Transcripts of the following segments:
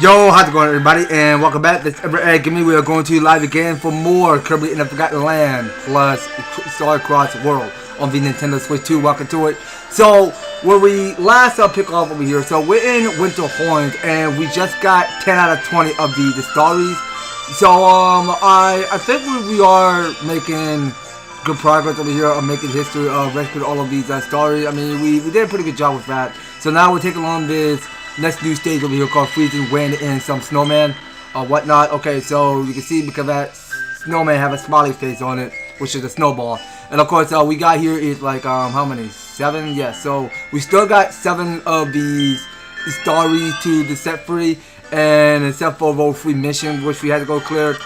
Yo, how's it going, everybody? And welcome back. This is Everard Ed. We are going to live again for more Kirby in the Forgotten Land plus Star Cross World on the Nintendo Switch 2. Welcome to it. So, where we last pick off over here. So, we're in Winter Horns, and we just got 10 out of 20 of the stories. So, I think we are making good progress over here on making history of rescuing all of these stories. I mean, we did a pretty good job with that. So now we're taking on this next new stage over here called Freezing Wind and some snowman or whatnot. Okay, so you can see because that snowman have a smiley face on it, which is a snowball. And of course, we got here is like how many? 7? Yeah. So we still got 7 of these stories to set free, and except for road free mission, which we had to go clear.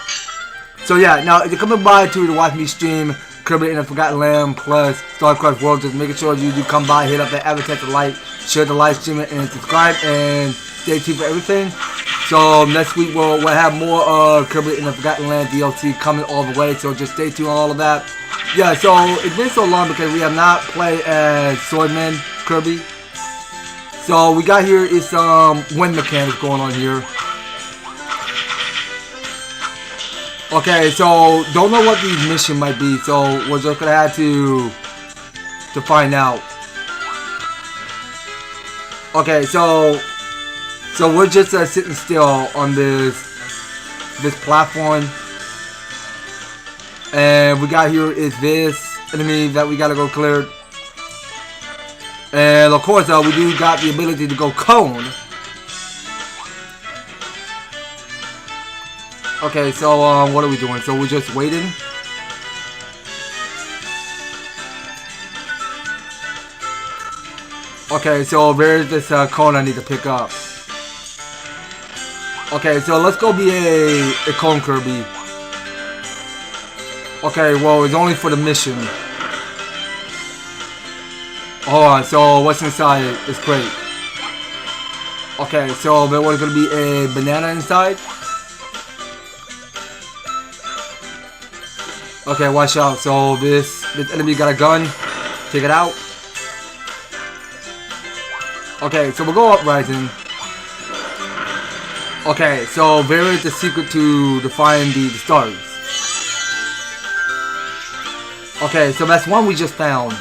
So yeah, now if you're coming by to watch me stream Kirby in the Forgotten Land plus Star Cross World, just making sure you do come by, hit up that advertise, like, share the live stream, and subscribe, and stay tuned for everything. So next week we'll have more Kirby in the Forgotten Land DLC coming all the way, so just stay tuned on all of that. Yeah, so it's been so long because we have not played as Swordman Kirby. So we got here is some wind mechanics going on here. Okay, so don't know what these missions might be, so we're just gonna have to find out. Okay, so we're just sitting still on this platform, and we got here is this enemy that we gotta go clear, and of course we do got the ability to go cone. Okay, so what are we doing? So we're just waiting. Okay, so there's this cone I need to pick up. Okay, so let's go be a cone Kirby. Okay, well it's only for the mission. Hold on, so what's inside is great. Okay, so there was gonna be a banana inside. Okay, watch out. So this enemy got a gun. Take it out. Okay, so we'll go uprising. Okay, so there is the secret to find the stars. Okay, so that's one we just found.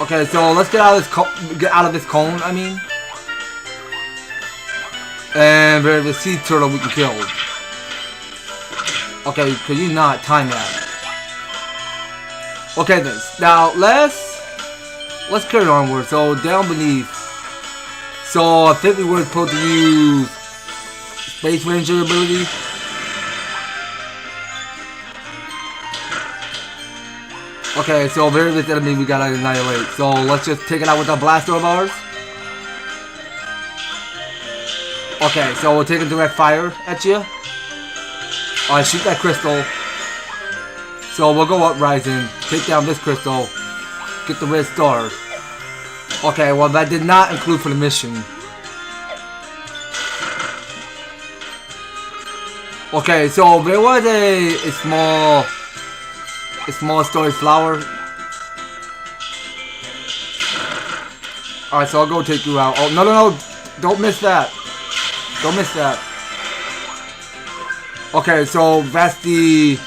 Okay, so let's get out of this cone. I mean, and there's the sea turtle we can kill. Okay, could you not time that? Okay then. Now let's carry onward. So down beneath. So I think we were supposed to use Space Ranger ability. Okay, so there's this enemy we gotta annihilate. So let's just take it out with a blaster of ours. Okay, so we'll take a direct fire at you. Alright, shoot that crystal. So we'll go uprising, take down this crystal, get the red star. Okay, well that did not include for the mission. Okay, so there was a small story flower. Alright, so I'll go take you out. Oh, no, don't miss that. Don't miss that. Okay, so that's the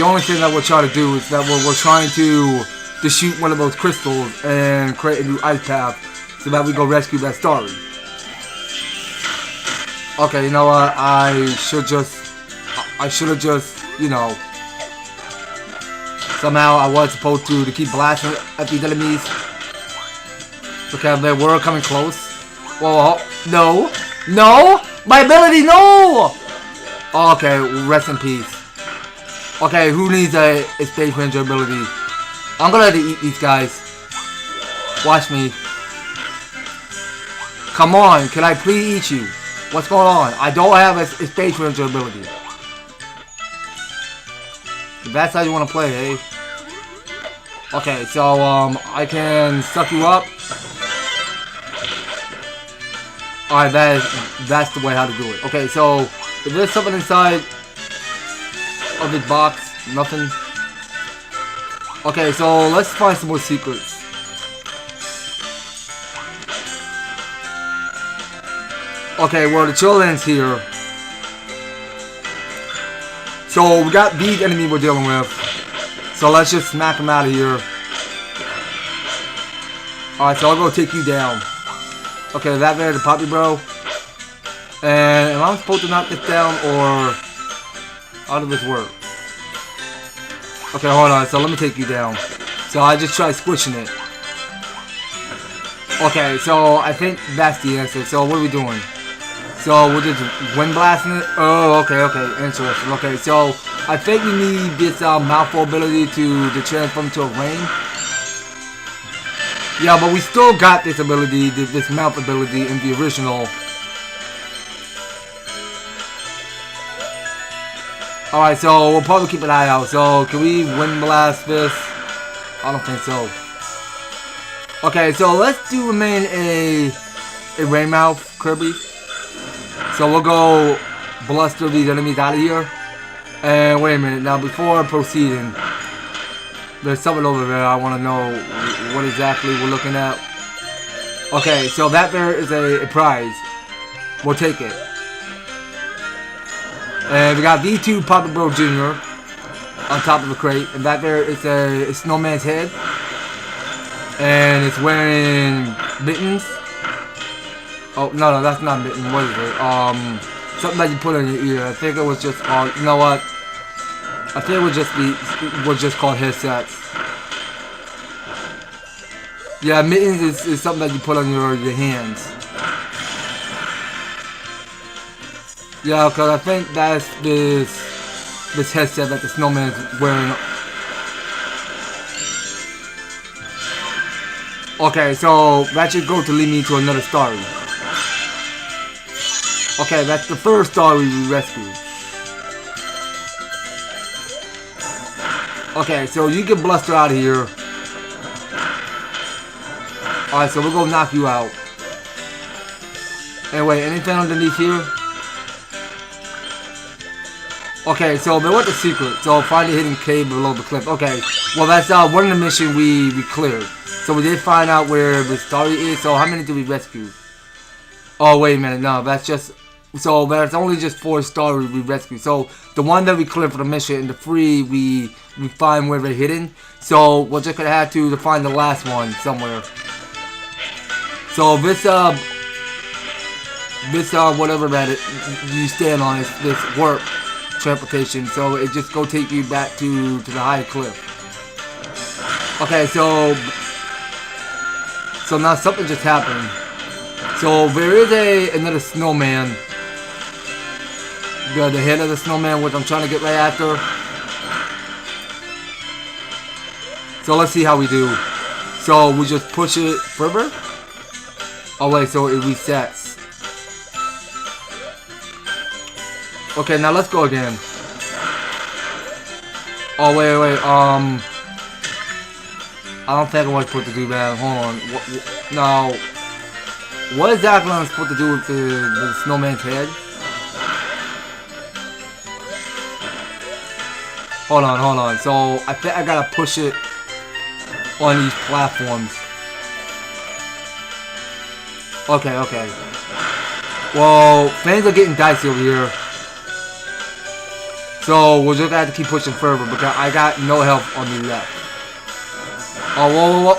only thing that we're trying to do is that we're trying to shoot one of those crystals and create a new ice path so that we go rescue that story. Okay, you know what? I should have just, you know, somehow I was supposed to keep blasting at these enemies because they were coming close. Whoa, no, my ability, no. Okay, rest in peace. Okay, who needs a Space Ranger ability? I'm gonna have to eat these guys. Watch me. Come on, can I please eat you? What's going on? I don't have a Space Ranger ability. If that's how you want to play, eh? Okay, so I can suck you up. Alright, that's the way how to do it. Okay, so if there's something inside of this box, nothing. Okay, so let's find some more secrets. Okay, well the children's here. So we got these enemies we're dealing with. So let's just smack them out of here. Alright, so I'll go take you down. Okay, that there's the Poppy Bro. And am I supposed to knock this down or how does this work? Okay, hold on, so let me take you down. So I just tried squishing it. Okay, so I think that's the answer. So what are we doing? So we're just wind blasting it? Oh, okay, interesting. Okay, so I think we need this mouthful ability to transform to a rain. Yeah, but we still got this ability, this mouth ability in the original. Alright, so we'll probably keep an eye out. So can we wind blast this? I don't think so. Okay, so let's remain a rain mouth Kirby. So we'll go bluster these enemies out of here. And wait a minute, now before proceeding, there's something over there I want to know what exactly we're looking at. Okay, so that there is a prize. We'll take it. And we got V2 Papa Bro Jr. on top of the crate. And that there is a snowman's head. And it's wearing mittens. Oh, no, that's not mitten. What is it? Something that you put on your ear. I think it was just called, you know what? I think it would just called headsets. Yeah, mittens is something that you put on your hands. Yeah, because I think that's this headset that the snowman is wearing. Okay, so that should go to lead me to another story. Okay, that's the first story we rescued. Okay, so you get bluster out of here. Alright, so we're gonna knock you out. And wait, anything underneath here? Okay, so they want the secret. So find the hidden cave below the cliff. Okay, well that's one of the missions we cleared. So we did find out where the story is. So how many did we rescue? Oh wait a minute, no, that's just. So there's only just 4 stories we rescued. So the one that we cleared for the mission and the 3 we find where they're hidden. So we're just gonna have to find the last one somewhere. So this whatever that you stand on is this warp transportation. So it just go take you back to the high cliff. Okay, so now something just happened. So there is another snowman. The head of the snowman, which I'm trying to get right after. So let's see how we do. So we just push it further. Oh wait, so it resets. Okay, now let's go again. Oh wait. I don't think I was supposed to do that. Hold on. Now, what exactly am I supposed to do with the snowman's head? Hold on. So I think I gotta push it on these platforms. Okay. Well, things are getting dicey over here. So we're just gonna have to keep pushing further because I got no health on the left. Oh, whoa.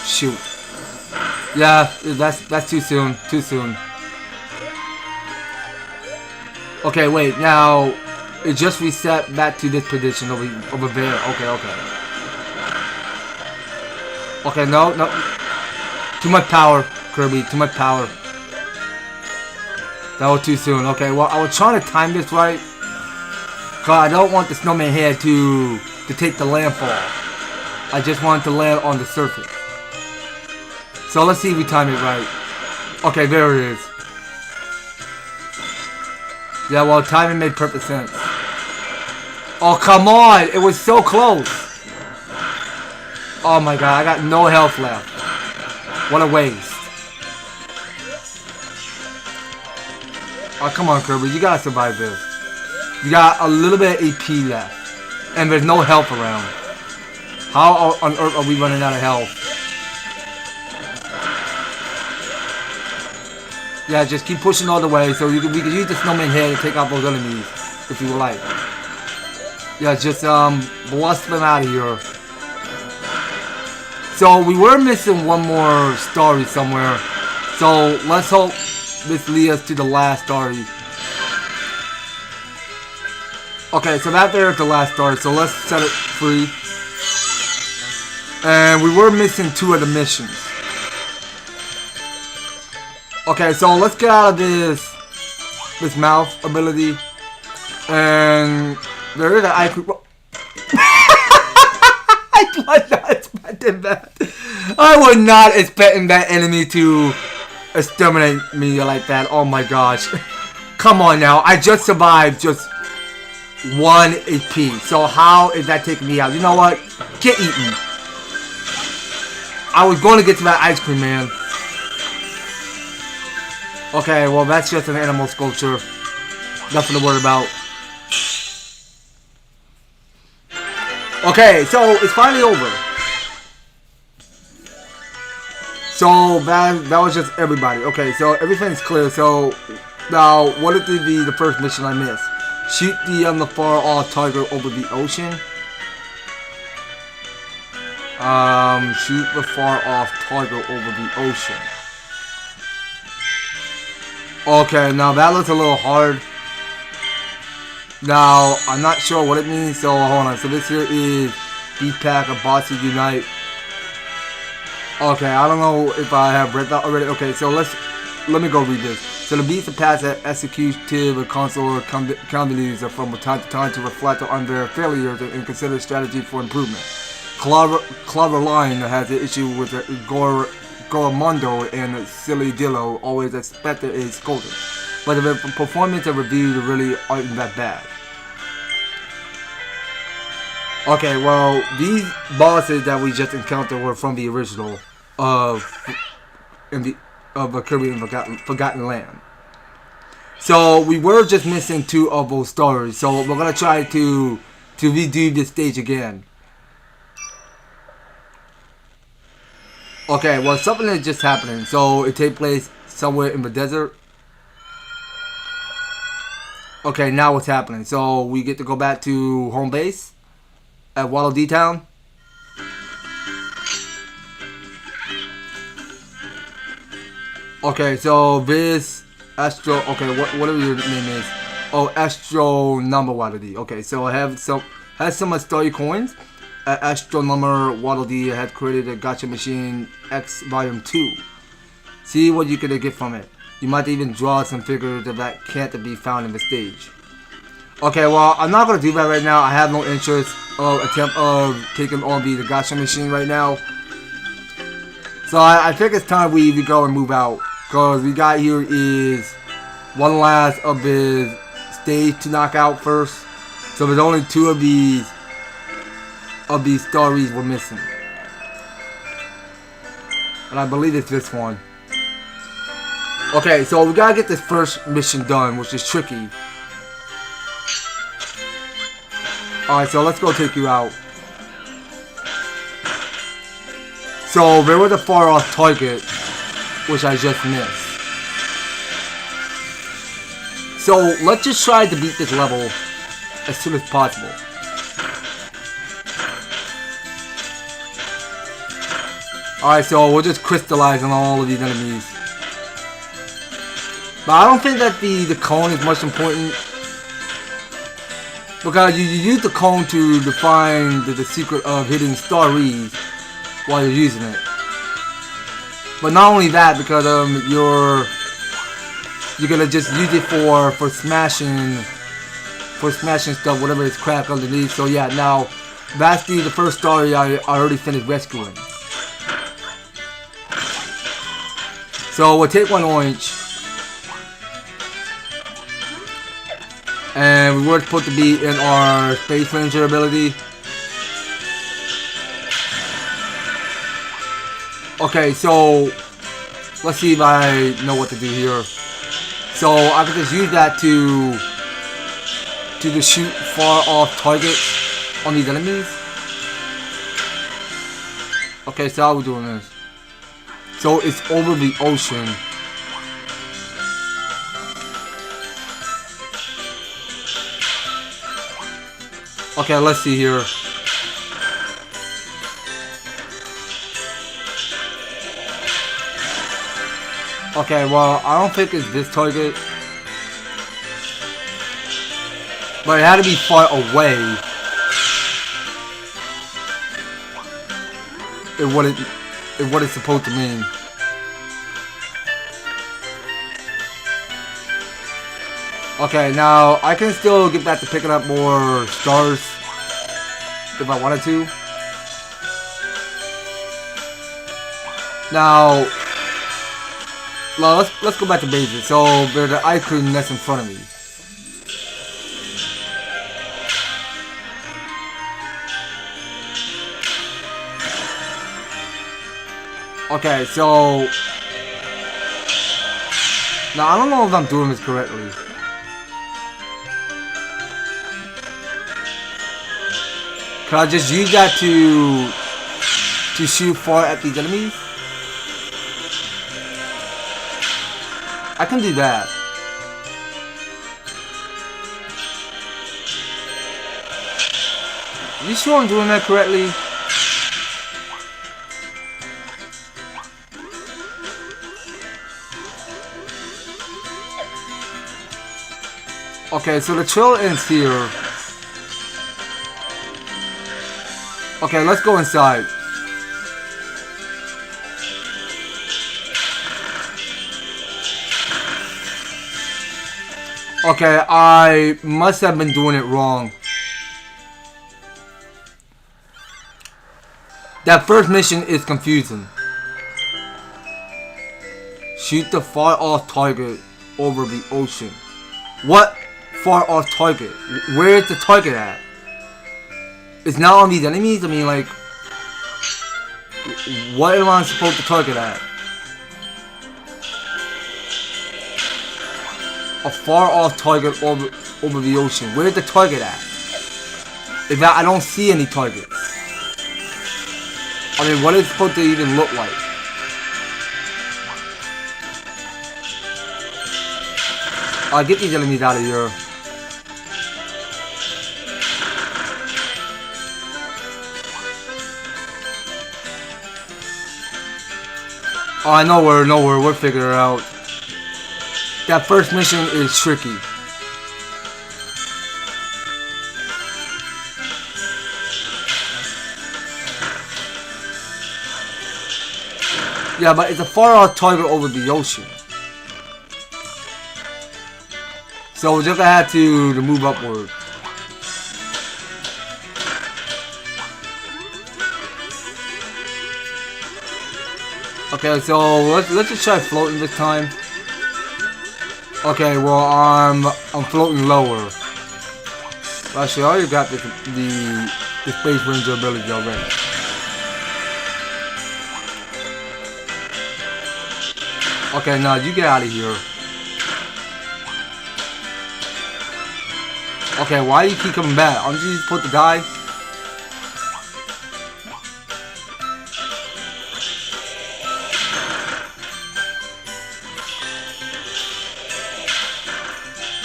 Shoot. Yeah, that's too soon. Okay, wait, now it just reset back to this position over there. Okay, no. Too much power, Kirby, too much power. That was too soon. Okay, well, I was trying to time this right. Cause I don't want the snowman head to take the landfall. I just want it to land on the surface. So let's see if we time it right. Okay, there it is. Yeah, well, timing made perfect sense. Oh, come on! It was so close! Oh my god, I got no health left. What a waste. Oh, come on, Kirby, you gotta survive this. You got a little bit of AP left. And there's no health around. How on earth are we running out of health? Yeah, just keep pushing all the way so we can use the snowman head to take out those enemies if you would like. Yeah, just blast them out of here. So we were missing one more story somewhere. So let's hope this leads us to the last story. Okay, so that there is the last story. So let's set it free. And we were missing 2 of the missions. Okay, so let's get out of this mouth ability. And there is an icon. I was not expecting that. I was not expecting that enemy to exterminate me like that. Oh my gosh. Come on now. I just survived just 1 HP. So how is that taking me out? You know what? Get eaten. I was going to get to that ice cream man. Okay, well that's just an animal sculpture. Nothing to worry about. Okay, so it's finally over. So that was just everybody. Okay, so everything's clear. So now, what is the first mission I missed? Shoot the far off target over the ocean. Shoot the far off target over the ocean. Okay, now that looks a little hard. Now, I'm not sure what it means, so hold on. So this here is Deepak or Backseat Unite. Okay, I don't know if I have read that already. Okay, so let me go read this. So the beats are passed at executive or console committees from time to time to reflect on their failures and consider strategy for improvement. Clever Line has an issue with Goromondo and Silly Dillo always expected a scolding. But the performance and reviews really aren't that bad. Okay, well, these bosses that we just encountered were from the original of Kirby and Forgotten Land. So we were just missing 2 of those stories. So we're gonna try to redo this stage again. Okay, well, something is just happening. So it takes place somewhere in the desert. Okay, now what's happening? So we get to go back to home base at Waddle Dee Town. Okay, so this Astro. Okay, whatever your name is. Oh, Astro Number Waddle Dee. Okay, so I have some story coins. Astro Number Waddle Dee had created a gacha machine X Volume 2. See what you can get from it. You might even draw some figures that can't be found in the stage. Okay, well, I'm not gonna do that right now. I have no interest of taking on the gacha machine right now. So I think it's time we go and move out, cause we got here is one last of the stage to knock out first. So there's only 2 of these stories we're missing, and I believe it's this one. Okay, so we gotta get this first mission done, which is tricky. Alright, so let's go take you out. So there was a far off target, which I just missed. So let's just try to beat this level as soon as possible. Alright, so we'll just crystallize on all of these enemies. But I don't think that the cone is much important, because you use the cone to define the secret of hitting star reeds while you're using it. But not only that, because you're gonna just use it for smashing stuff, whatever is cracked underneath. So yeah, now that's the first story I already finished rescuing. So we'll take 1 orange. And we were supposed to be in our Space Ranger ability. Okay, so let's see if I know what to do here. So I can just use that to just shoot far off targets on these enemies. Okay, so how are we doing this? So it's over the ocean. Okay, let's see here. Okay, well, I don't think it's this target. But it had to be far away. What it's supposed to mean. Okay, now I can still get back to picking up more stars if I wanted to. Now let's go back to basics. So there's the ice cream that's in front of me. Okay, so now I don't know if I'm doing this correctly. Can I just use that to shoot far at these enemies? I can do that. You sure I'm doing that correctly? Okay, so the trail ends here. Okay, let's go inside. Okay, I must have been doing it wrong. That first mission is confusing. Shoot the far off target over the ocean. What far off target? Where is the target at? It's not on these enemies? I mean, like, what am I supposed to target at? A far off target over the ocean. Where's the target at? Is that I don't see any targets. I mean, what is it supposed to even look like? I'll get these enemies out of here. Oh, nowhere, we'll figure it out. That first mission is tricky. Yeah, but it's a far off target over the ocean. So we're just gonna have to move upward. Okay, so let's just try floating this time. Okay, well I'm floating lower. Actually, I already got the space ranger ability already. Okay, now you get out of here. Okay, why do you keep coming back? Aren't you supposed to die?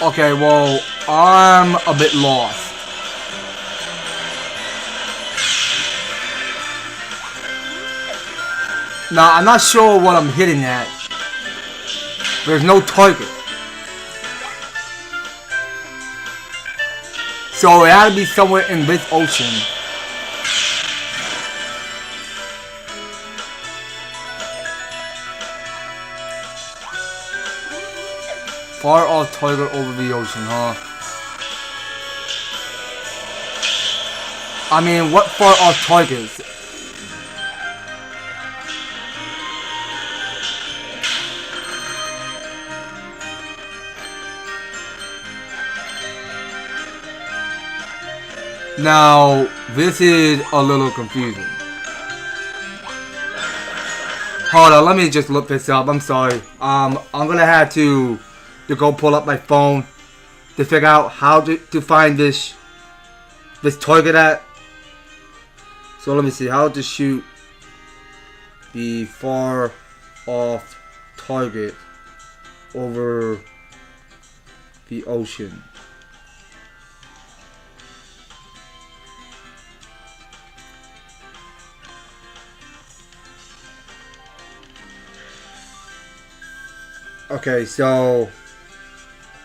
Okay, well, I'm a bit lost. Now, I'm not sure what I'm hitting at. There's no target. So it had to be somewhere in this ocean. Far off target over the ocean, huh? I mean, what far off targets? Now, this is a little confusing. Hold on, let me just look this up. I'm sorry. I'm gonna have to go pull up my phone to figure out how to find this target at. So let me see how to shoot the far off target over the ocean. Okay, so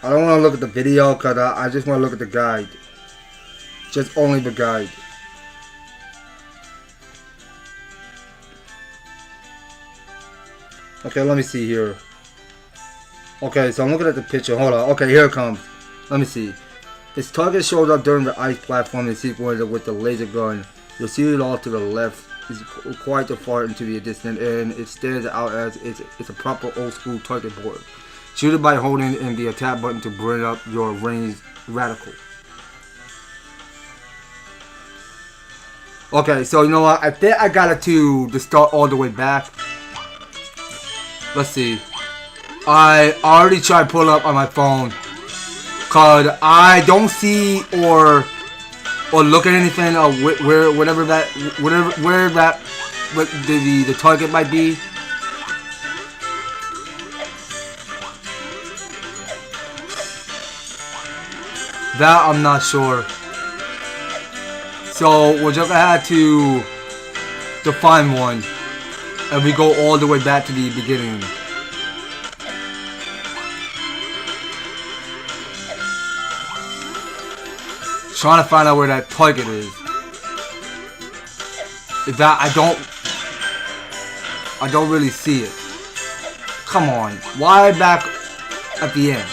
I don't want to look at the video because I just want to look at the guide. Just only the guide. Okay, let me see here. Okay, so I'm looking at the picture. Hold on. Okay, here it comes. Let me see. Its target shows up during the ice platform in sequence with the laser gun. You'll see it all to the left. It's quite far into the distance, and it stands out as it's a proper old school target board. Shoot it by holding in the attack button to bring up your ranged reticle. Okay, so you know what? I think I got it to start all the way back. Let's see. I already tried pulling up on my phone, cause I don't see or look at anything where the target might be. That I'm not sure. So we're just gonna have to find one, and we go all the way back to the beginning. Trying to find out where that target is. Is that I don't really see it. Come on, why back at the end?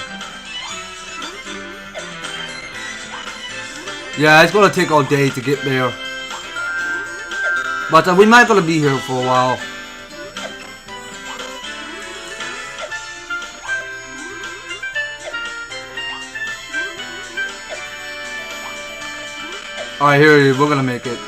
Yeah, it's gonna take all day to get there, but we might gonna be here for a while. Alright, here it is. We're gonna make it.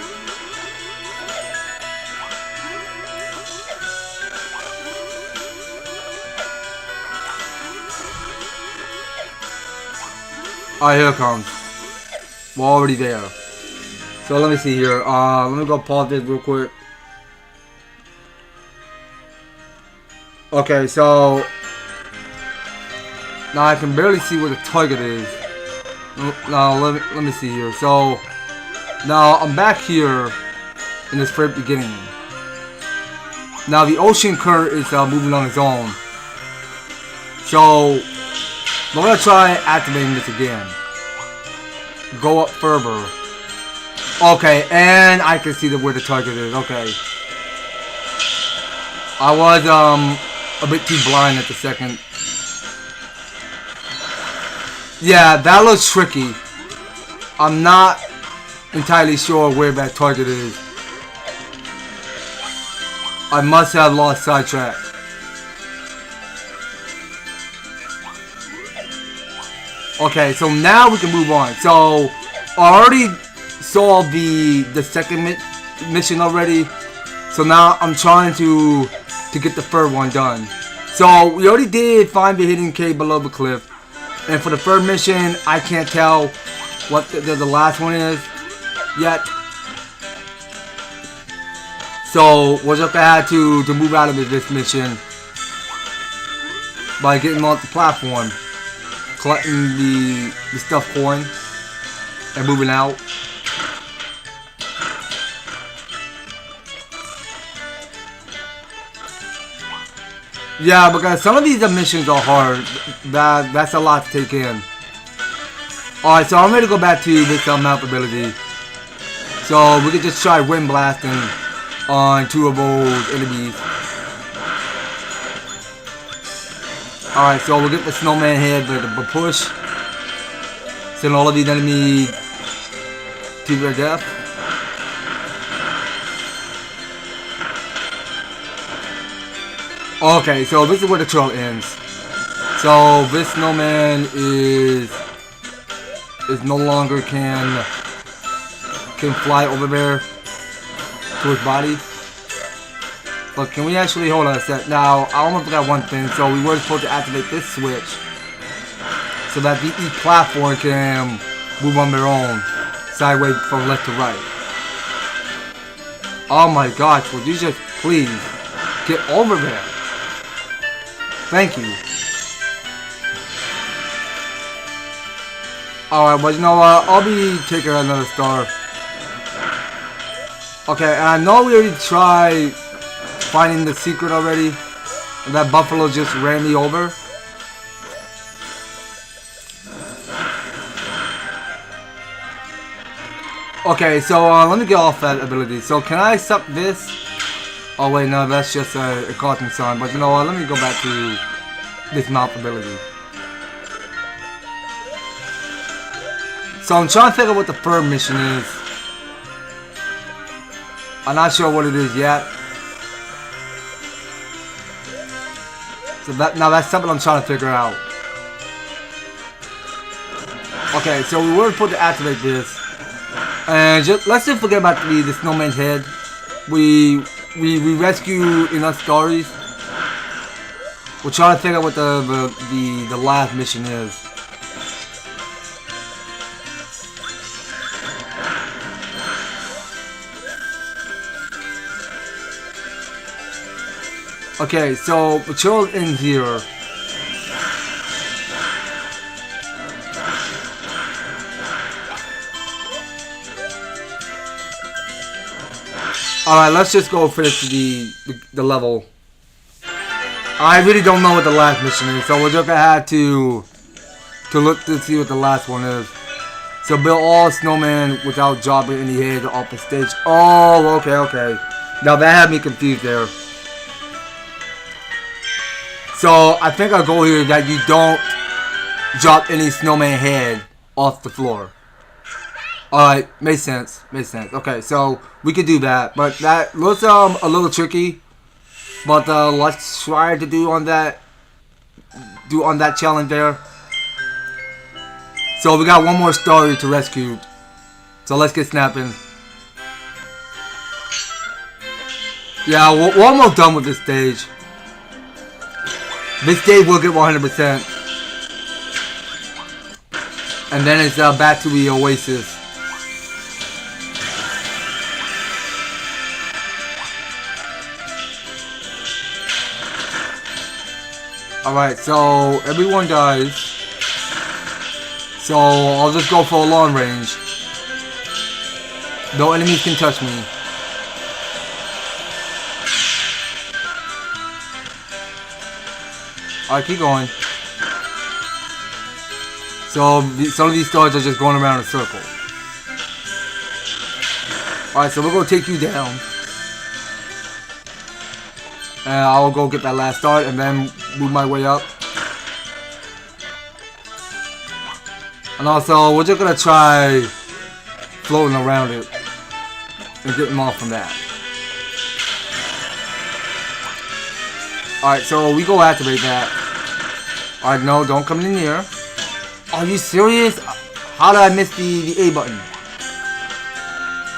Alright, here it comes. We're already there. So let me see here. Let me go pause this real quick. Okay, so now I can barely see where the target is. Now let me see here. So now I'm back here in this very beginning. Now the ocean current is moving on its own. So we're gonna try activating this again. Go up further. Okay, and I can see where the target is. Okay. I was a bit too blind at the second. Yeah, that looks tricky. I'm not entirely sure where that target is. I must have lost sidetrack. Okay, so now we can move on. So I already saw the second mission already. So now I'm trying to get the third one done. So we already did find the hidden cave below the cliff. And for the third mission, I can't tell what the last one is yet. So we're just gonna have to move out of this mission by getting off the platform, collecting the stuff coin, and moving out. Yeah, because some of these missions are hard. That's a lot to take in. Alright, so I'm ready to go back to this mount ability. So we can just try wind blasting on two of those enemies. Alright, so we'll get the snowman head, the push. Send all of these enemies to their death. Okay, so this is where the trail ends. So this snowman is no longer can fly over there to his body. But can we actually hold on a sec? Now I almost forgot one thing. So we were supposed to activate this switch so that each platform can move on their own, sideways from left to right. Oh my gosh! Would you just please get over there? Thank you. Alright, but you know what? I'll be taking another star. Okay, and I know we already tried finding the secret already. And that buffalo just ran me over. Okay, so let me get off that ability. So can I suck this? Oh wait, no, that's just a cartoon sign. But you know what? Let me go back to this mouth ability. So I'm trying to figure out what the third mission is. I'm not sure what it is yet. So that's something I'm trying to figure out. Okay, so we were supposed to activate this. And let's just forget about the snowman's head. We rescue enough stories. We're trying to figure out what the last mission is. Okay, so patrol in here. Alright, let's just go finish the level. I really don't know what the last mission is, so we're just gonna have to look to see what the last one is. So build all snowmen without dropping any head off the stage. Oh, okay. Now that had me confused there. So I think our goal here is that you don't drop any snowman head off the floor. Alright, makes sense. Okay, so we could do that, but that looks a little tricky. But let's try to do on that challenge there. So we got one more story to rescue. So let's get snapping. Yeah, we're almost done with this stage. This stage will get 100%. And then it's back to the Oasis. Alright, so everyone dies. So I'll just go for a long range. No enemies can touch me. Alright, keep going. So some of these stars are just going around in a circle. Alright, so we're going to take you down. And I'll go get that last start and then move my way up. And also, we're just going to try floating around it and getting off from that. Alright, so we go activate that. Alright, no, don't come in here. Are you serious? How did I miss the A button?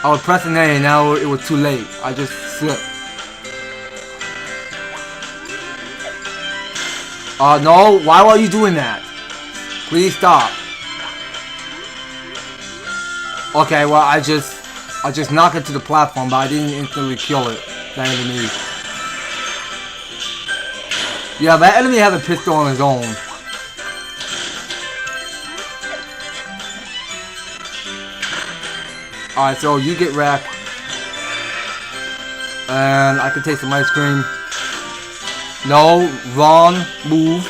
I was pressing A and now it was too late. I just slipped. No, why are you doing that? Please stop. Okay, well I just knocked it to the platform, but I didn't instantly kill it. That enemy. Yeah, that enemy has a pistol on his own. Alright, so you get wrecked. And I can take some ice cream. No, wrong move.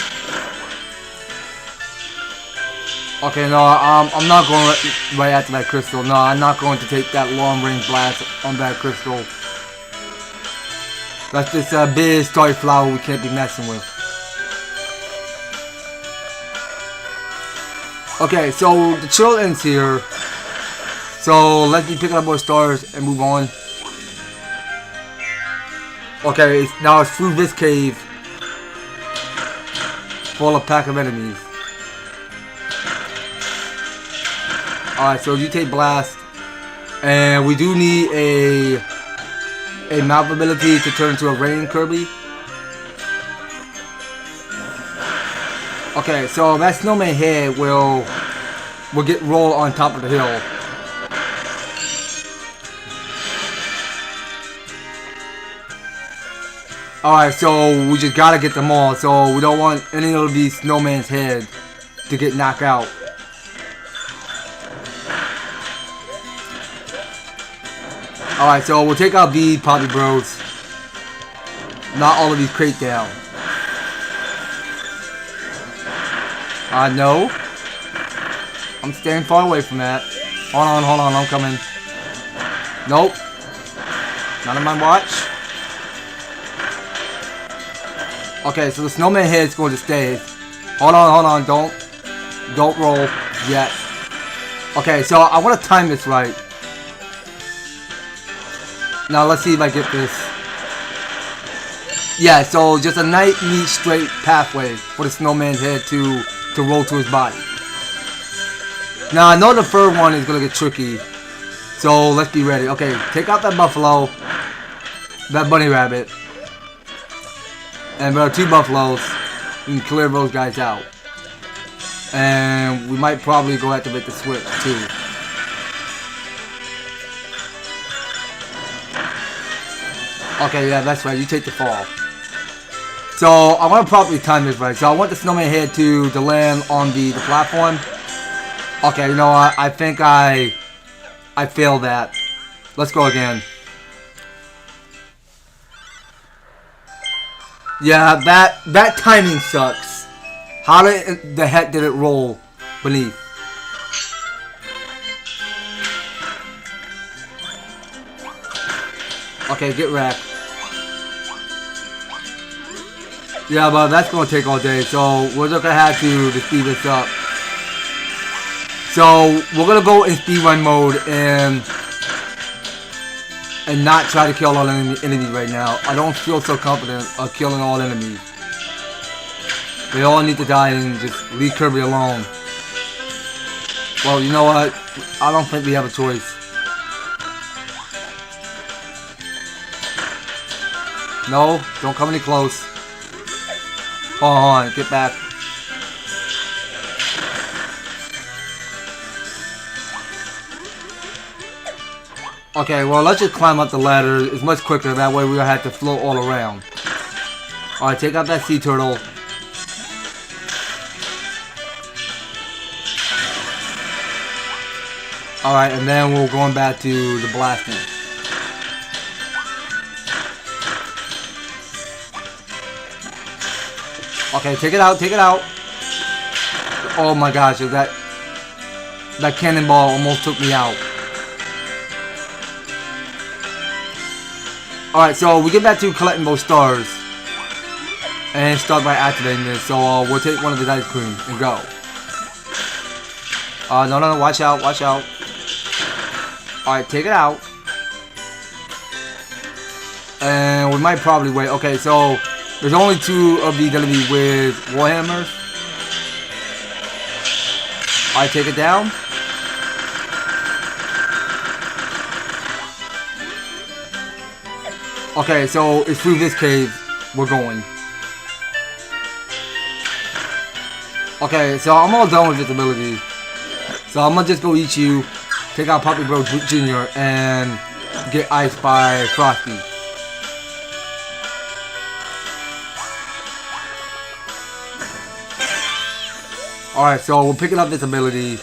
Okay, no, I'm not going right after that crystal. No, I'm not going to take that long range blast on that crystal. That's just a big starry flower we can't be messing with. Okay, so the trail ends here. So let me pick up more stars and move on. Okay, now it's through this cave full of pack of enemies. Alright, so you take blast. And we do need a mouth ability to turn into a rain Kirby. Okay, so that snowman head will get rolled on top of the hill. Alright, so we just gotta get them all. So we don't want any of these snowman's head to get knocked out. Alright, so we'll take out the Poppy Bros. Not all of these crate down. No. I'm staying far away from that. Hold on, I'm coming. Nope. Not on my watch. Okay, so the snowman head is going to stay. Hold on. Don't roll yet. Okay, so I want to time this right. Now let's see if I get this. Yeah, so just a nice, neat, straight pathway for the snowman's head to roll to his body. Now I know the third one is gonna get tricky, so let's be ready. Okay, take out that buffalo, that bunny rabbit, and there are 2 buffaloes. We can clear those guys out, and we might probably go activate the switch too. Okay, yeah, that's right. You take the fall. So I want to properly time this right. So I want the snowman head to land on the platform. Okay, you know what? I think I failed that. Let's go again. Yeah, that timing sucks. How the heck did it roll beneath? Okay, get wrecked. Yeah, but that's gonna take all day, so we're just gonna have to speed this up. So we're gonna go in speedrun mode and not try to kill all enemies right now. I don't feel so confident of killing all enemies. They all need to die and just leave Kirby alone. Well, you know what? I don't think we have a choice. No, don't come any close. Hold on, get back. Okay, well, let's just climb up the ladder. It's much quicker. That way we don't have to float all around. Alright, take out that sea turtle. Alright, and then we're going back to the blasting. Okay, take it out, take it out. Oh my gosh, that cannonball almost took me out. Alright, so we get back to collecting those stars. And start by activating this. So we'll take one of the ice cream and go. No, watch out, watch out. Alright, take it out. And we might probably wait. Okay, so there's only 2 of these enemies with warhammers. Alright, take it down. Okay, so it's through this cave we're going. Okay, so I'm all done with this ability. So I'm gonna just go eat you, take out Poppy Bro Jr. and get iced by Frosty. Alright, so we're picking up this ability.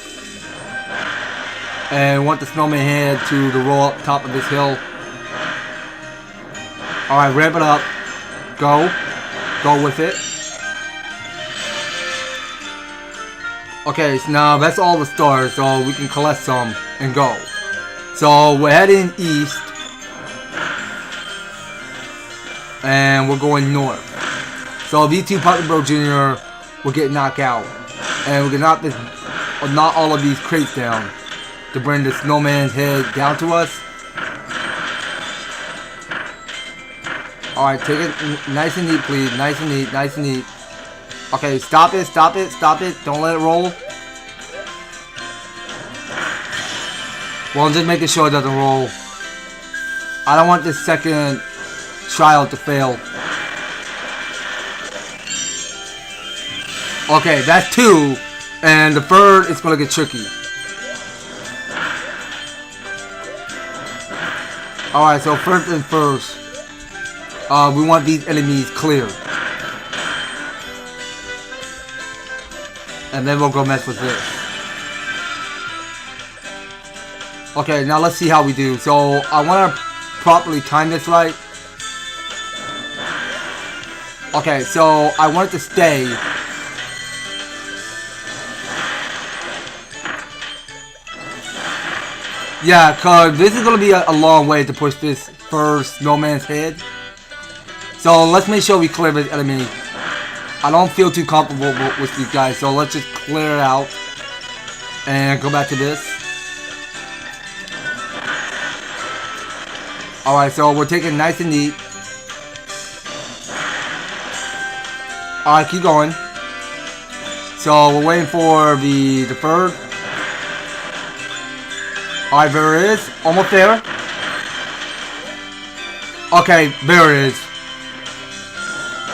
And want the snowman head to roll up top of this hill. Alright, ramp it up. Go. Go with it. Okay, so now that's all the stars, so we can collect some and go. So we're heading east. And we're going north. So these 2 Poppy Bro Jr. will get knocked out. And we can knock all of these crates down to bring the snowman's head down to us. Alright, take it nice and neat, please. Nice and neat, nice and neat. Okay, stop it, stop it, stop it. Don't let it roll. Well, I'm just making sure it doesn't roll. I don't want this second trial to fail. Okay, that's 2. And the third is going to get tricky. Alright, so first and first. We want these enemies cleared. And then we'll go mess with this. Okay, now let's see how we do. So I want to properly time this right. Okay, so I want it to stay. Yeah, cause this is gonna be a long way to push this first snowman's head. So let's make sure we clear this enemy. I don't feel too comfortable with these guys, so let's just clear it out and go back to this. Alright, so we're taking it nice and neat. Alright, keep going. So we're waiting for the third. Alright, there it is. Almost there. Okay, there it is.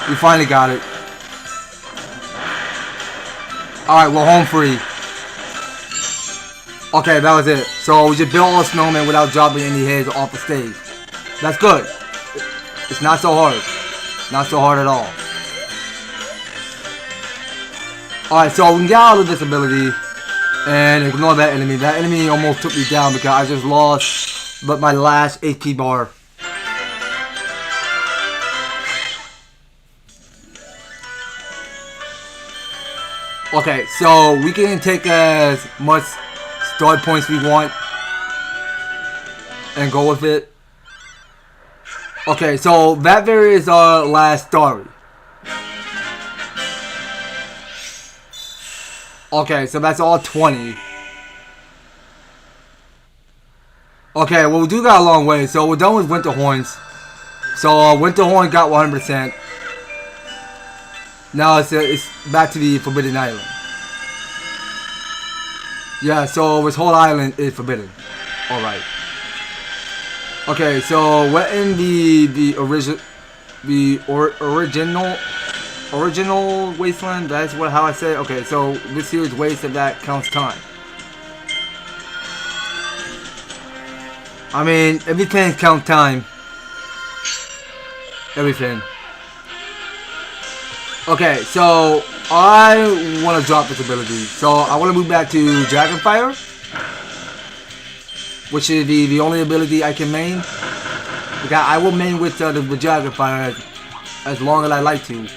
We finally got it. Alright, we're home free. Okay, that was it. So we just built all the snowmen without dropping any heads off the stage. That's good. It's not so hard. Not so hard at all. Alright, so we can get out of this ability and ignore that enemy. That enemy almost took me down because I just lost my last HP bar. Okay, so we can take as much story points we want and go with it. Okay, so that there is our last story. Okay, so that's all 20. Okay, well we do got a long way. So we're done with Winterhorns. So Winterhorn got 100%. Now it's back to the Forbidden Island. Yeah, so this whole island is forbidden. Alright. Okay, so we're in the original wasteland. That's how I say it. Okay, so this here is waste that counts time. I mean, everything counts time. Everything. Okay, so I want to drop this ability. So I want to move back to Dragonfire, which is the only ability I can main. Because I will main with the Dragonfire as long as I like to.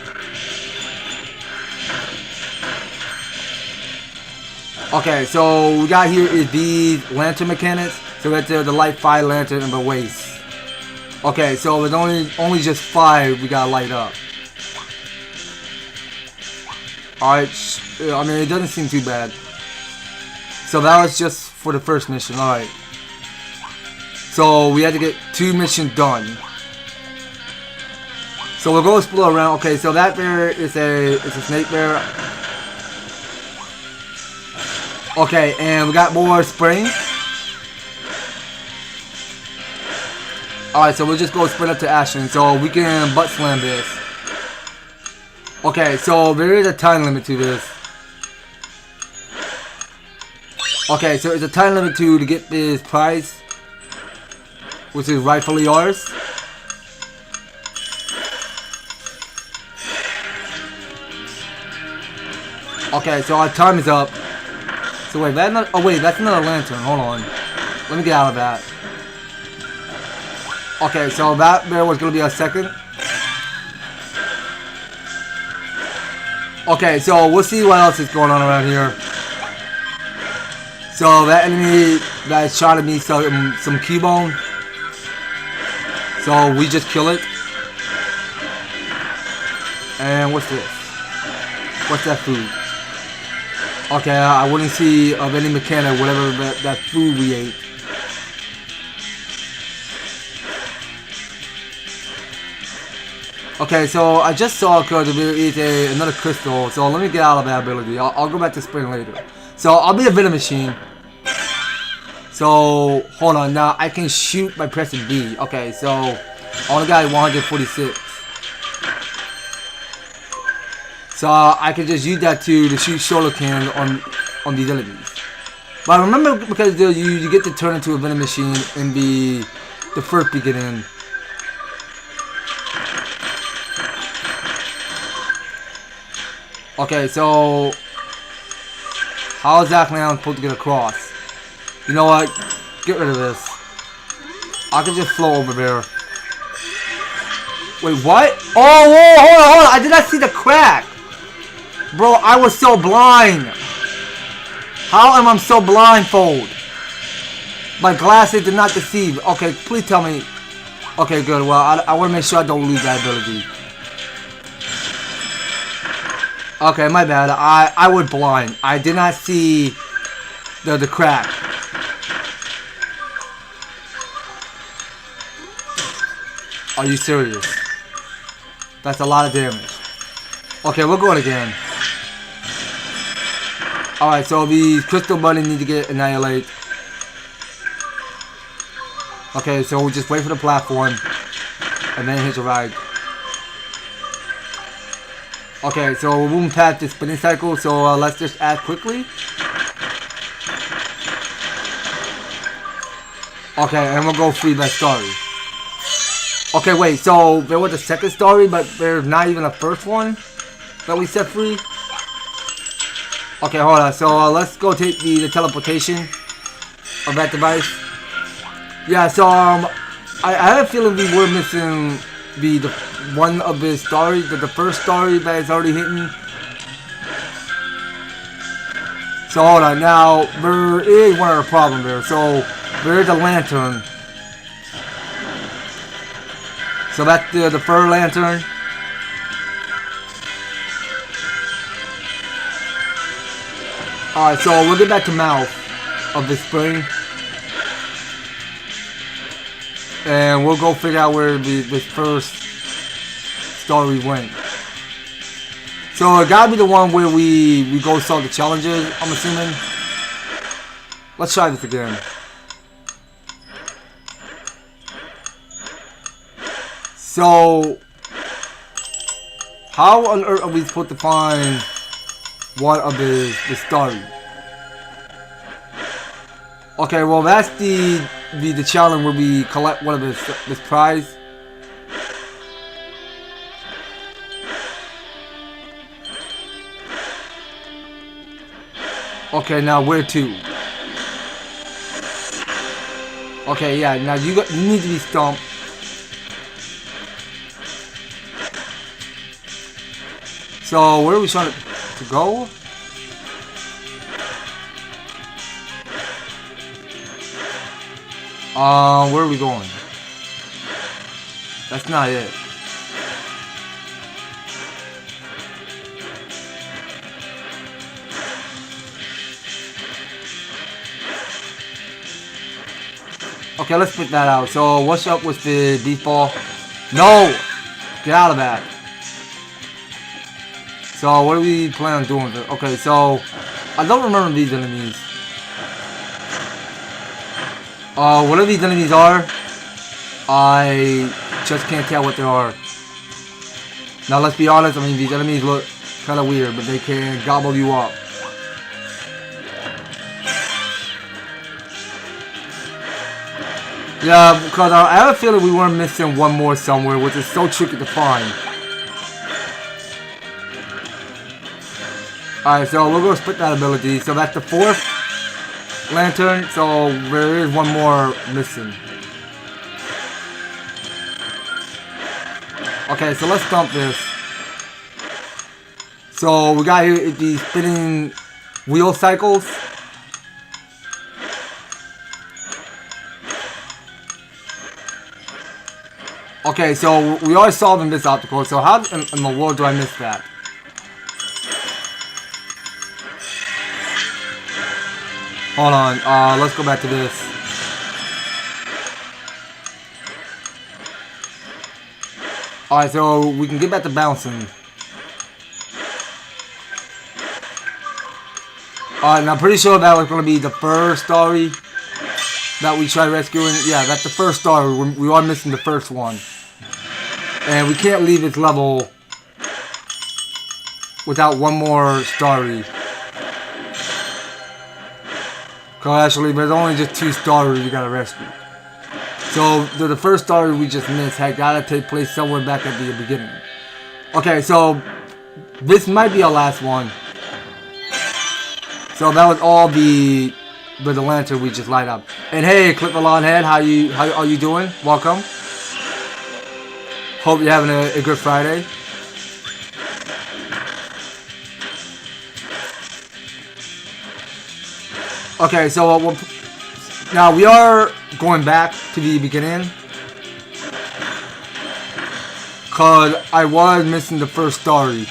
Okay, so we got here is the lantern mechanics. So that's the light fire lantern and the waste. Okay, so with only just 5 we gotta light up. Alright, I mean, it doesn't seem too bad. So that was just for the first mission, alright. So we had to get 2 missions done. So we'll go explore around. Okay, so that bear is a snake bear. Okay, and we got more spring. Alright, so we'll just go sprint up to Ashton so we can butt slam this. Okay, so there is a time limit to this. Okay, so it's a time limit to get this prize, which is rightfully ours. Okay, so our time is up. So wait, that's not. Oh wait, that's another lantern. Hold on. Let me get out of that. Okay, so that there was gonna be a second. Okay, so we'll see what else is going on around here. So that enemy that shot at me some Cubone. So we just kill it. And what's this? What's that food? Okay, I wouldn't see of any mechanic whatever that food we ate. Okay, so I just saw because there is another crystal, so let me get out of that ability. I'll go back to spring later. So I'll be a venom machine. So hold on, now I can shoot by pressing B. Okay, so I only got 146. So I can just use that to shoot shoulder cannon on these enemies. But remember, because you get to turn into a venom machine in the first beginning. Okay, so how exactly am I supposed to get across? You know what? Get rid of this. I can just flow over there. Wait, what? Oh, whoa, hold on. I did not see the crack. Bro, I was so blind. How am I so blindfold? My glasses did not deceive. Okay, please tell me. Okay, good. Well, I want to make sure I don't lose that ability. Okay, my bad. I was blind. I did not see the crack. Are you serious? That's a lot of damage. Okay, we're going again. Alright, so the crystal bunny need to get annihilated. Okay, so we'll just wait for the platform and then hitch a ride. Okay, so we're moving past the spinning cycle, so let's just act quickly. Okay, and we'll go free that story. Okay, wait, so there was a second story, but there's not even a first one that we set free? Okay, hold on, so let's go take the teleportation of that device. Yeah, so I have a feeling we were missing the one of the story, the first story that is already hidden. So hold on, now there is one of the problem there. So there is a lantern. So that's the fur lantern. Alright, so we'll get back to mouth of the spring. And we'll go figure out where this first story went. So it gotta be the one where we go solve the challenges, I'm assuming. Let's try this again. So how on earth are we supposed to find one of the story? Okay, well that's the challenge where we collect one of this prize. Okay, now where to? Okay, yeah, now you need to be stumped. So where are we trying to go? Where are we going? That's not it. Okay, let's spit that out. So, what's up with the default? No! Get out of that. So, what do we plan on doing with it? Okay, so, I don't remember these enemies. Whatever these enemies are, I just can't tell what they are. Now, let's be honest, I mean, these enemies look kind of weird, but they can gobble you up. Yeah, because I have a feeling we were missing one more somewhere, which is so tricky to find. Alright, so we're going to split that ability. So that's the fourth lantern, so there is one more missing. Okay, so let's stomp this. So we got here these spinning wheel cycles. Okay, so we are solving this obstacle, so how in the world do I miss that? Hold on, let's go back to this. Alright, so we can get back to bouncing. Alright, and I'm pretty sure that was going to be the first story that we tried rescuing. Yeah, that's the first story. We are missing the first one. And we can't leave this level without one more story. Cause actually, there's only just 2 stories you gotta rescue. So the first story we just missed had gotta take place somewhere back at the beginning. Okay, so this might be our last one. So that was all the lantern we just light up. And hey, Clip Alon Head, how are you doing? Welcome. Hope you're having a good Friday. Okay, so Now we are going back to the beginning. Cause I was missing the first story.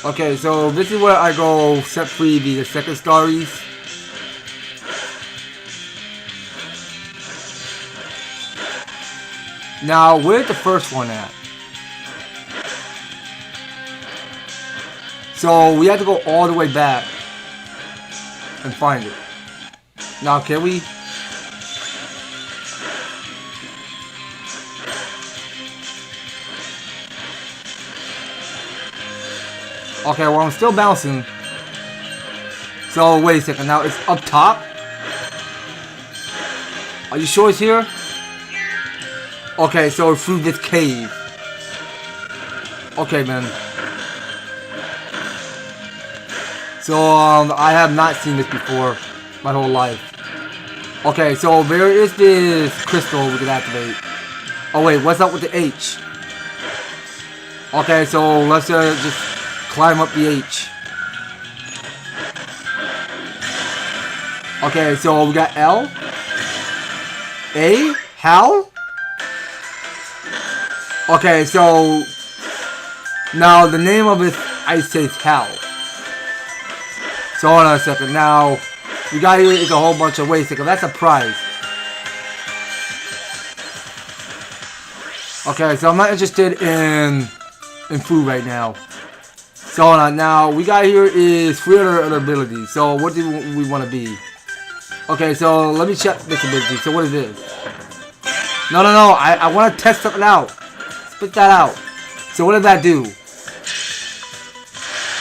Okay, so this is where I go set free the second stories. Now, where's the first one at? So we have to go all the way back and find it. Now, can we? Okay, well, I'm still bouncing. So, wait a second. Now, it's up top? Are you sure it's here? Okay, so through this cave. Okay, man. So, I have not seen this before my whole life. Okay, so there is this crystal we can activate. Oh, wait, what's up with the H? Okay, so let's just climb up the H. Okay, so we got L. A? How? Okay, so now the name of it, I say Hal. So hold on a second. Now we got here is a whole bunch of ways. That's a prize. Okay, so I'm not interested in food right now. So hold on. Now we got here is 3 other abilities. So what do we want to be? Okay, so let me check this ability. So what is this? No. I want to test something out. Spit that out. So what does that do?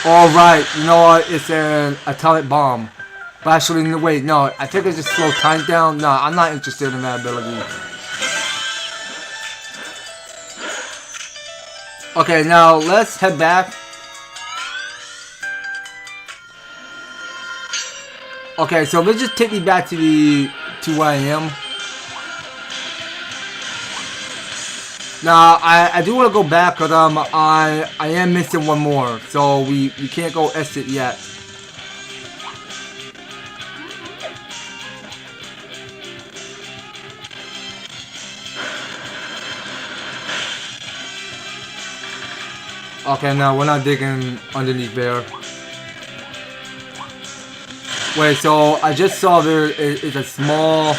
Alright, you know what? It's an atomic bomb. But actually, wait, no. I think it's just slow time down. No, I'm not interested in that ability. Okay, now let's head back. Okay, so let's just take me back to where I am. Now, I do want to go back, but I am missing one more, so we can't go exit yet. Okay, now we're not digging underneath there. Wait, so I just saw there is a small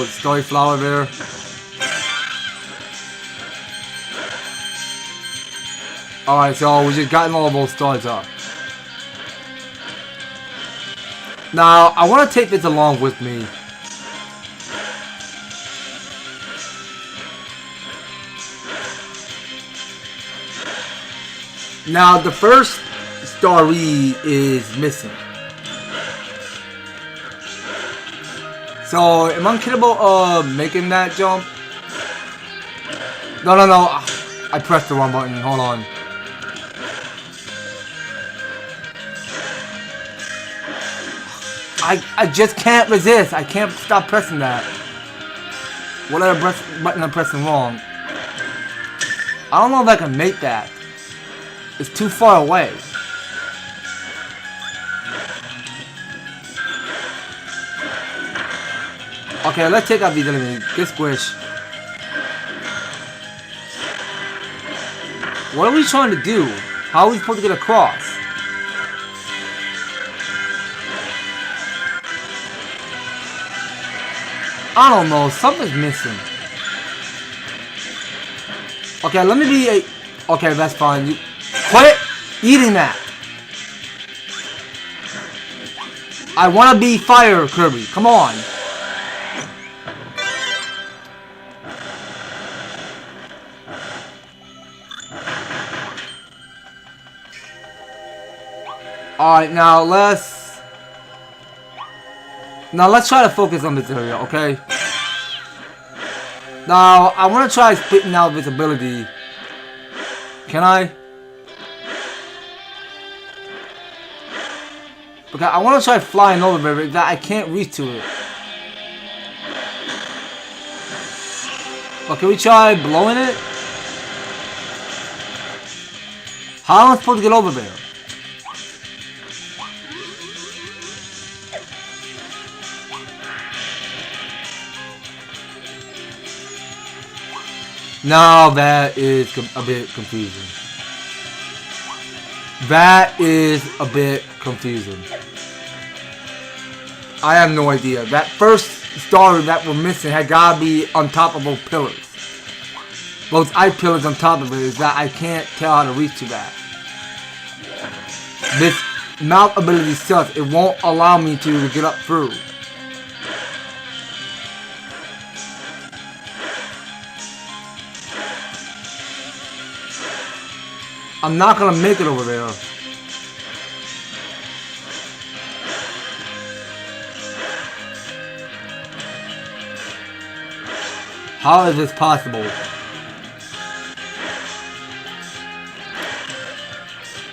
starry flower there. Alright, so we just gotten all of those stars up. Now, I want to take this along with me. Now, the first starry is missing. So, am I capable of making that jump? No. I pressed the wrong button. Hold on. I just can't resist. I can't stop pressing that. Whatever button I'm pressing wrong. I don't know if I can make that. It's too far away. Okay, let's take out these enemies. Get squish. What are we trying to do? How are we supposed to get across? I don't know. Something's missing. Okay, let me be a... Okay, that's fine. You quit eating that. I want to be fire, Kirby. Come on. Alright, now let's try to focus on this area, okay? Now, I want to try spitting out visibility. Can I? Okay, I want to try flying over it, that I can't reach to it. But can we try blowing it? How am I supposed to get over there? No, that is a bit confusing. That is a bit confusing. I have no idea. That first star that we're missing had gotta be on top of those pillars. Those ice pillars on top of it is that I can't tell how to reach to that. This mount ability sucks. It won't allow me to get up through. I'm not gonna make it over there. How is this possible?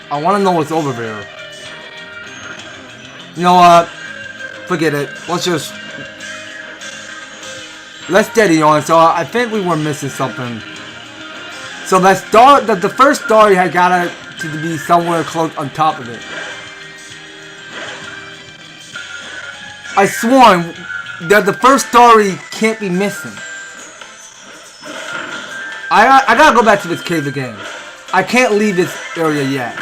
I want to know what's over there. You know what? Forget it. Let's steady on. So I think we were missing something. So that star, the first star had gotta to be somewhere close on top of it. I sworn that the first story can't be missing. I gotta go back to this cave again. I can't leave this area yet.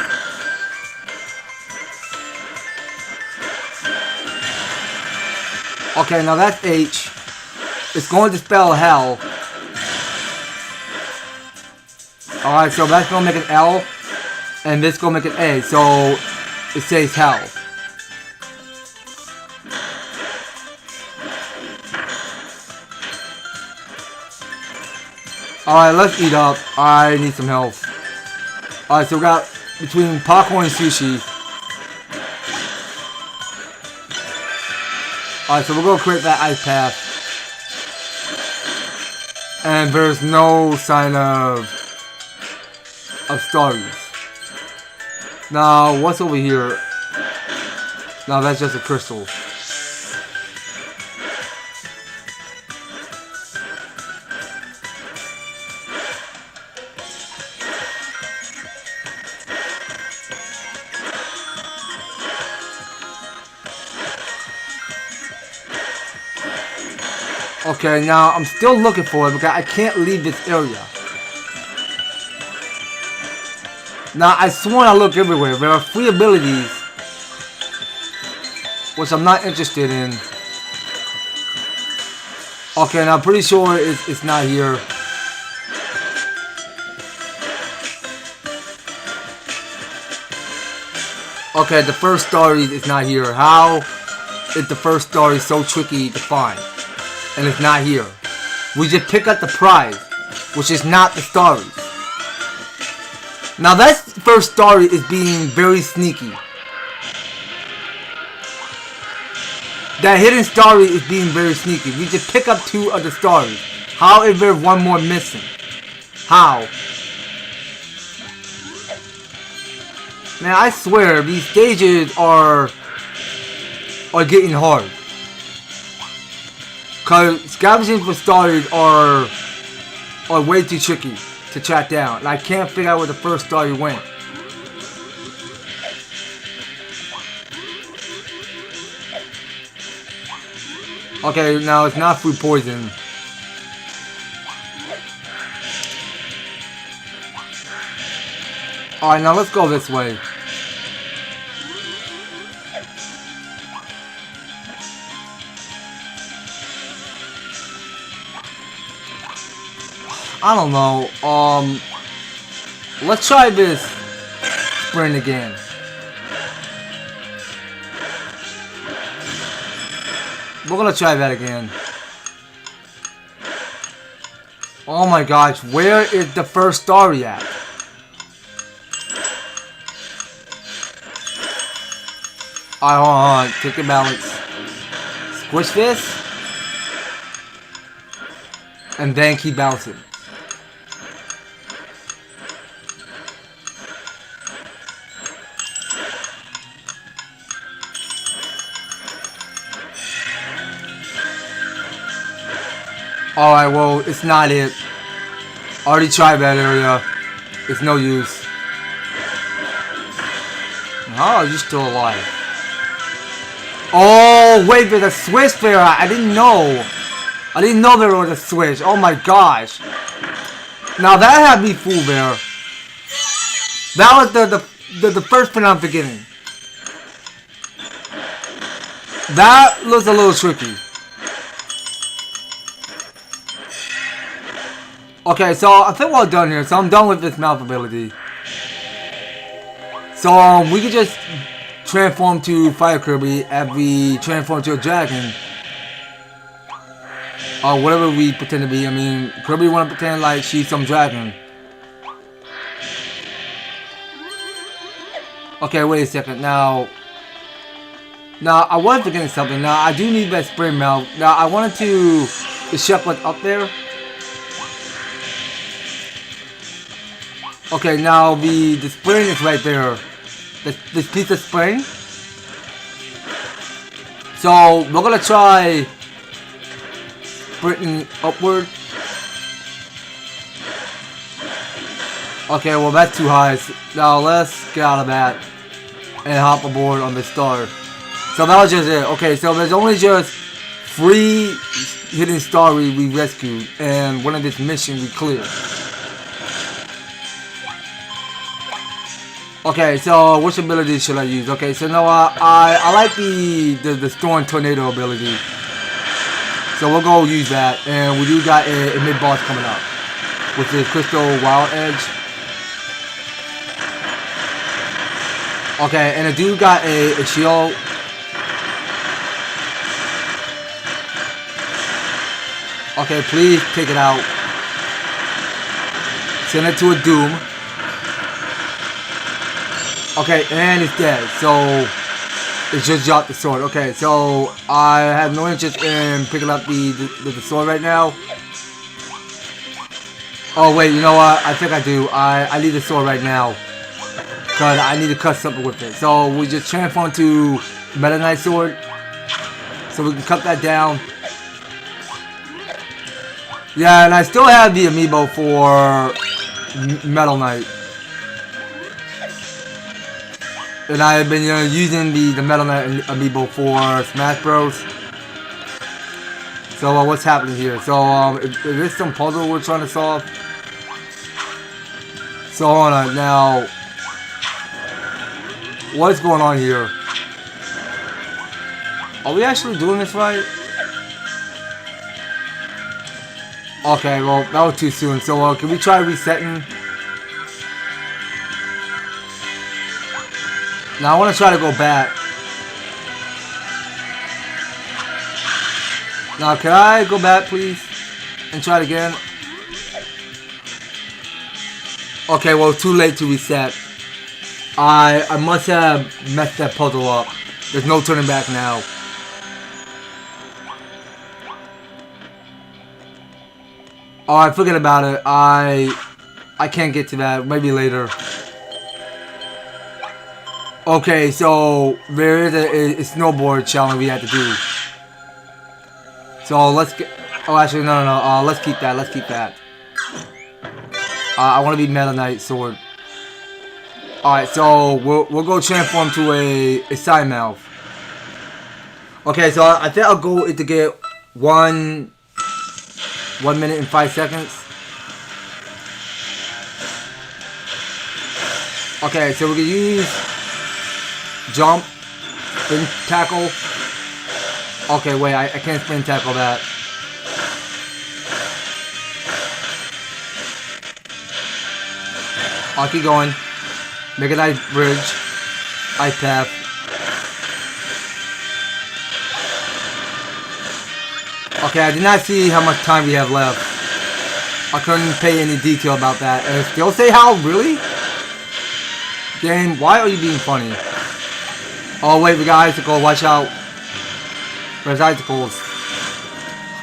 Okay, now that's H. It's going to spell hell. Alright, so that's gonna make an L. And this gonna make an A. So it says hell. Alright, let's eat up. I need some health. Alright, so we got between popcorn and sushi. Alright, so we're gonna create that ice path. And there's no sign of stars. Now, what's over here? No, that's just a crystal. Okay, now I'm still looking for it because I can't leave this area. Now, I sworn I look everywhere. There are 3 abilities, which I'm not interested in. Okay, now I'm pretty sure it's not here. Okay, the first story is not here. How is the first story so tricky to find? And it's not here. We just pick up the prize, which is not the story. Now that first story is being very sneaky. That hidden story is being very sneaky. We just pick up 2 of the stories. How is there 1 more missing? How? Man, I swear these stages are getting hard. Cause scavenging for stories are way too tricky to track down. And I can't figure out where the first story went. Okay, now it's not food poison. Alright, now let's go this way. I don't know. Let's try this sprint again. We're gonna try that again. Oh my gosh, where is the first story at? Alright, hold on. Take your balance. Squish this. And then keep bouncing. Alright, well, it's not it. Already tried that area. It's no use. How are you still alive? Oh, wait, there's a switch there. I didn't know. I didn't know there was a switch. Oh my gosh. Now that had me fooled there. That was the first thing I'm forgetting. That looks a little tricky. Okay, so I think we're done here. So I'm done with this mouth ability. So we can just transform to Fire Kirby as we transform to a dragon. Or whatever we pretend to be. I mean, Kirby wanna pretend like she's some dragon. Okay, wait a second. Now I was forgetting something. Now I do need that spring mouth. Now I wanted to check what's up there. Okay, now the spring is right there. This piece of spring. So we're gonna try sprinting upward. Okay, well that's too high. Now let's get out of that and hop aboard on the star. So that was just it. Okay, so there's only just 3 hidden stars we rescued, and one of this mission we cleared. Okay, so which ability should I use? Okay, so now I like the Storm Tornado ability. So we'll go use that, and we do got a mid-boss coming up with the Crystal Wild Edge. Okay, and I do got a shield. Okay, please take it out. Send it to a Doom. Okay, and it's dead. So it just dropped the sword. Okay, so I have no interest in picking up the sword right now. Oh wait, you know what? I think I do. I need the sword right now. Because I need to cut something with it. So we just transform to Meta Knight sword. So we can cut that down. Yeah, and I still have the amiibo for Metal Knight. And I have been using the Metal Knight amiibo for Smash Bros. So what's happening here? So is this some puzzle we're trying to solve? So hold on now. What's going on here? Are we actually doing this right? Okay, well that was too soon. So can we try resetting? Now I want to try to go back. Now can I go back please? And try it again? Okay, well too late to reset. I must have messed that puzzle up. There's no turning back now. Alright, forget about it. I can't get to that. Maybe later. Okay, so there is a snowboard challenge we have to do. So let's get. Oh, actually, no. Let's keep that. Let's keep that. I want to be Meta Knight sword. All right, so we'll go transform to a side mouth. Okay, so I think I'll go to get 1 minute and 5 seconds. Okay, so we can use jump, spin tackle. Okay, wait, I can't spin tackle that. I'll keep going. Make a nice bridge. Ice path. Okay, I did not see how much time we have left. I couldn't pay any detail about that. And still say how? Really? Game, why are you being funny? Oh wait, we got icicles. Watch out. There's icicles.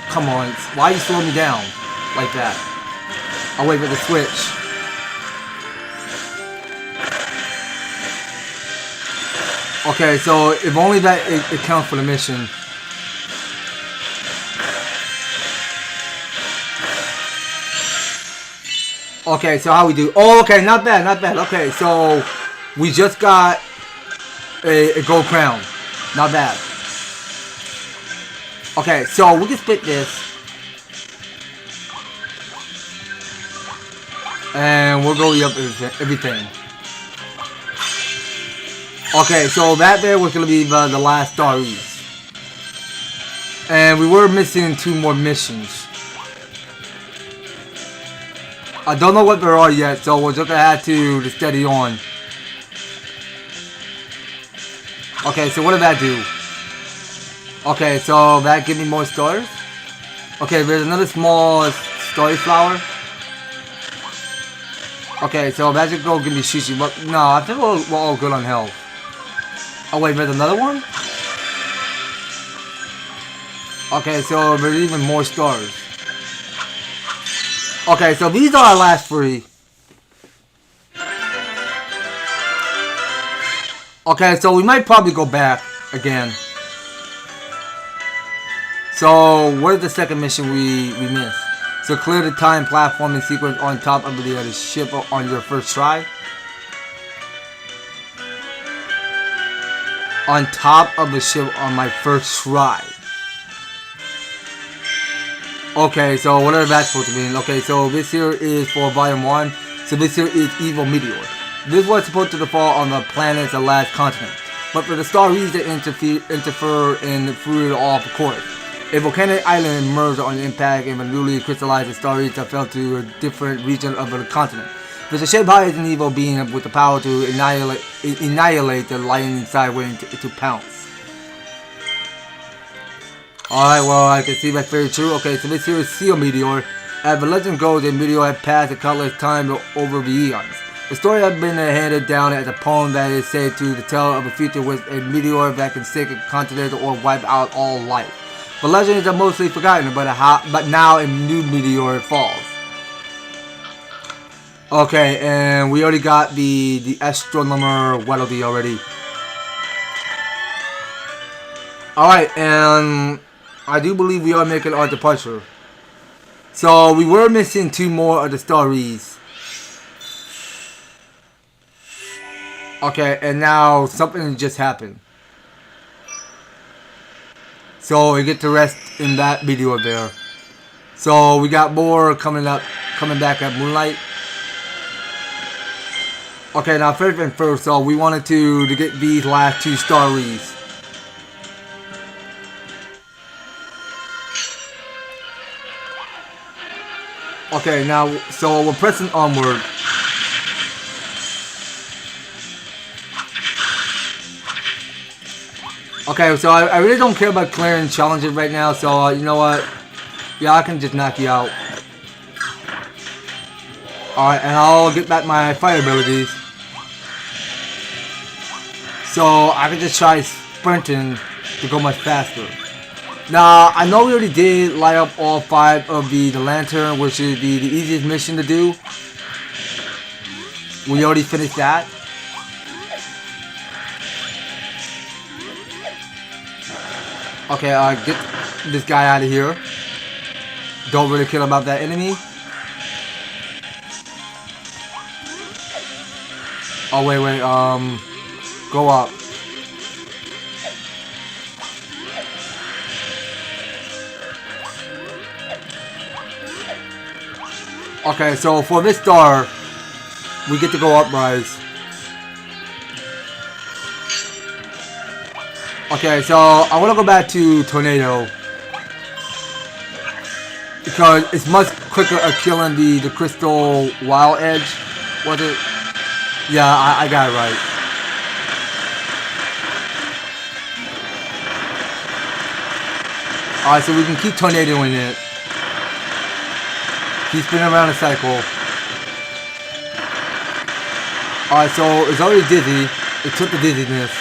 Come on. Why are you slowing me down like that? I'll wait for the switch. Okay, so if only that it counts for the mission. Okay, so how we do? Oh, okay, not bad, not bad. Okay, so we just got a gold crown. Not bad. Okay, so we can split this. And we'll go up everything. Okay, so that there was going to be the last Star East. And we were missing 2 more missions. I don't know what there are yet, so we're just going to have to steady on. Okay, so what did that do? Okay, so that give me more stars? Okay, there's another small starry flower. Okay, so that should go give me Shishi. But no, I think we're all good on health. Oh wait, there's another one? Okay, so there's even more stars. Okay, so these are our last 3. Okay, so we might probably go back again. So, what is the second mission we missed? So, clear the time platforming sequence on top of the ship on your first try. On top of the ship on my first try. Okay, so whatever that's supposed to mean. Okay, so this here is for volume 1. So this here is Evil Meteor. This was supposed to fall on the planet's last continent. But for the star reeds that interfere and threw it off course. A volcanic island emerged on impact and a newly crystallized star reeds that fell to a different region of the continent. There's a shaped high as an evil being with the power to annihilate the light inside waiting to pounce. Alright, well, I can see that's very true. Okay, so this here is Seal Meteor. As the legend goes, a meteor had passed a countless time over the eons. The story has been handed down as a poem that is said to tell of a future with a meteor that can sink a continent or wipe out all life. The legends are mostly forgotten, but now a new meteor falls. Okay, and we already got the astronomer Wedledy already. Alright, and I do believe we are making our departure. So we were missing 2 more of the starries. Okay, and now something just happened. So we get to rest in that video there. So we got more coming back at Moonlight. Okay, now first and first, so we wanted to get these last 2 starries. Okay, now, so we're pressing onward. Okay, so I really don't care about clearing challenges right now, so you know what? Yeah, I can just knock you out. Alright, and I'll get back my fire abilities. So I can just try sprinting to go much faster. Now, I know we already did light up all 5 of the lantern, which is the easiest mission to do. We already finished that. Okay, get this guy out of here. Don't really care about that enemy. Oh, wait, go up. Okay, so for this star, we get to go uprise. Okay, so I want to go back to Tornado. Because it's much quicker at killing the crystal wild edge. Was it? Yeah, I got it right. Alright, so we can keep tornadoing it. Keep spinning around a cycle. Alright, so it's already dizzy. It took the dizziness.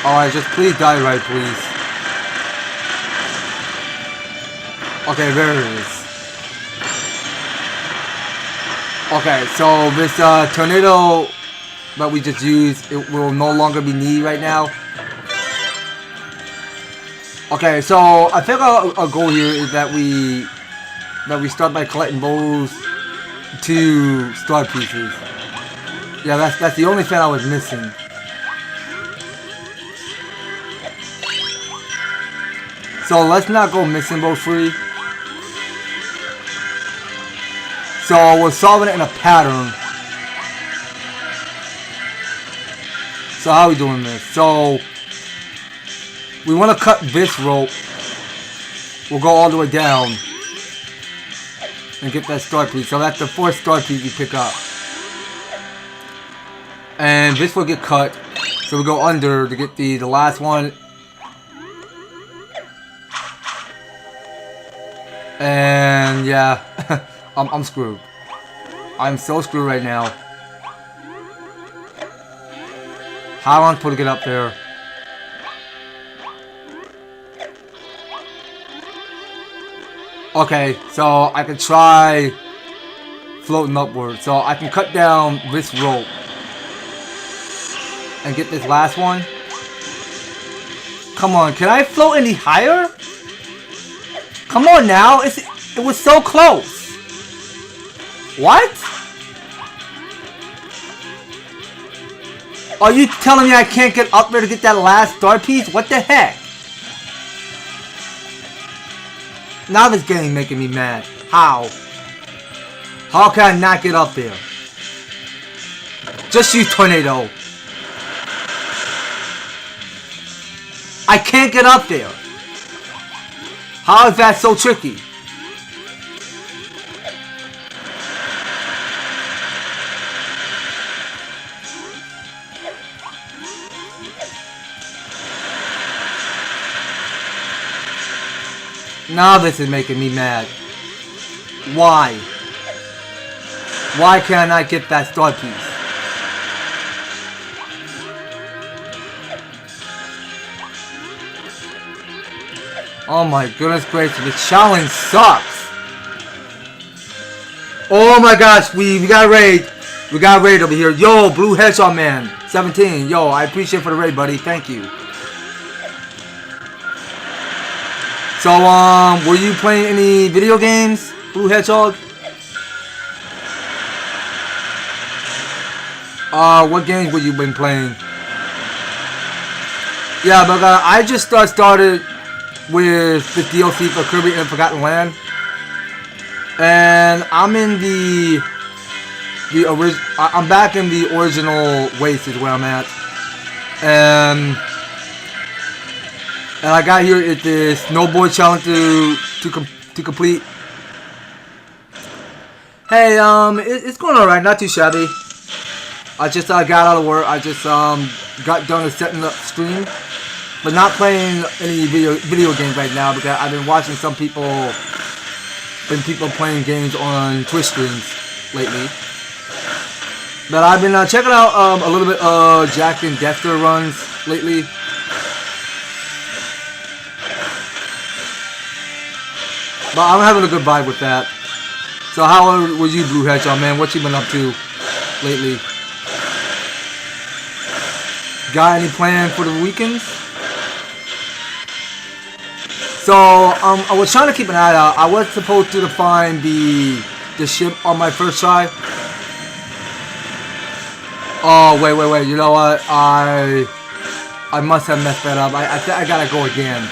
Alright, just please die right, please. Okay, there it is. Okay, so this tornado that we just used, it will no longer be needed right now. Okay, so I think our goal here is that we start by collecting those 2 star pieces. Yeah, that's the only fan I was missing. So let's not go missing boat free. So we're solving it in a pattern. So how are we doing this? So we want to cut this rope. We'll go all the way down and get that start piece. So that's the fourth start piece you pick up. And this will get cut. So we go under to get the last one. And yeah, I'm screwed. I'm so screwed right now. How am I supposed to get up there? Okay, so I can try floating upward. So I can cut down this rope and get this last one. Come on, can I float any higher? Come on now, it was so close. What? Are you telling me I can't get up there to get that last star piece? What the heck? Now this game making me mad. How? How can I not get up there? Just use tornado. I can't get up there. How is that so tricky? Now this is making me mad. Why? Why can't I get that start piece? Oh my goodness gracious, this challenge sucks. Oh my gosh, we got a raid. We got a raid over here. Yo, Blue Hedgehog Man 17. Yo, I appreciate for the raid, buddy. Thank you. So, were you playing any video games, Blue Hedgehog? What games were you been playing? Yeah, but I just started with the DLC for Kirby and Forgotten Land, and I'm in I'm back in the original waste is where I'm at, and I got here at the snowboard challenge to complete. Hey, it's going alright, not too shabby. I just got out of work. I just got done with setting up stream. But not playing any video games right now because I've been watching some people playing games on Twitch streams lately. But I've been checking out a little bit of Jack and Dexter runs lately. But I'm having a good vibe with that. So how was you, Blue Hedgehog, man? What you been up to lately? Got any plan for the weekends? So, I was trying to keep an eye out. I was supposed to find the ship on my first try. Oh, wait. You know what? I must have messed that up. I gotta go again.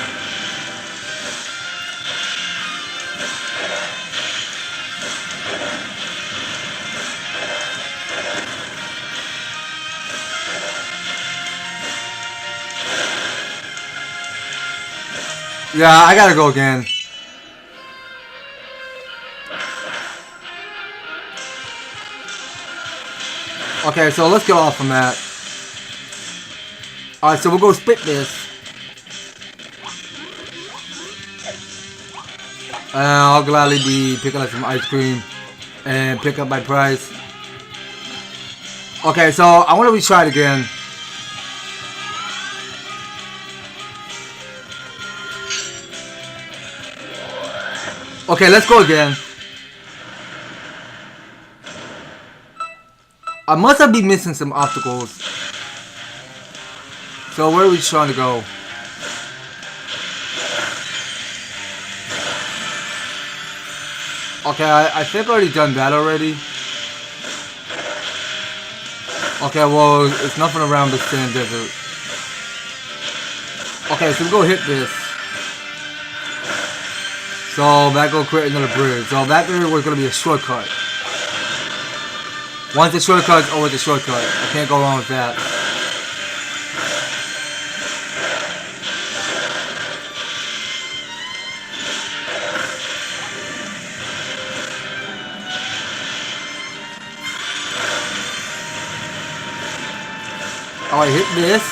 Yeah, I gotta go again. Okay, so let's get off from that. Alright, so we'll go split this. I'll gladly be picking up some ice cream and pick up my prize. Okay, so I want to retry it again. Okay, let's go again. I must have been missing some obstacles. So where are we trying to go? Okay, I think I already done that already. Okay, well, it's nothing around the sand desert. Okay, so we go hit this. So that go create another bridge. So that there was gonna be a shortcut. Once the shortcut's always a shortcut. I can't go wrong with that. Oh, I hit this.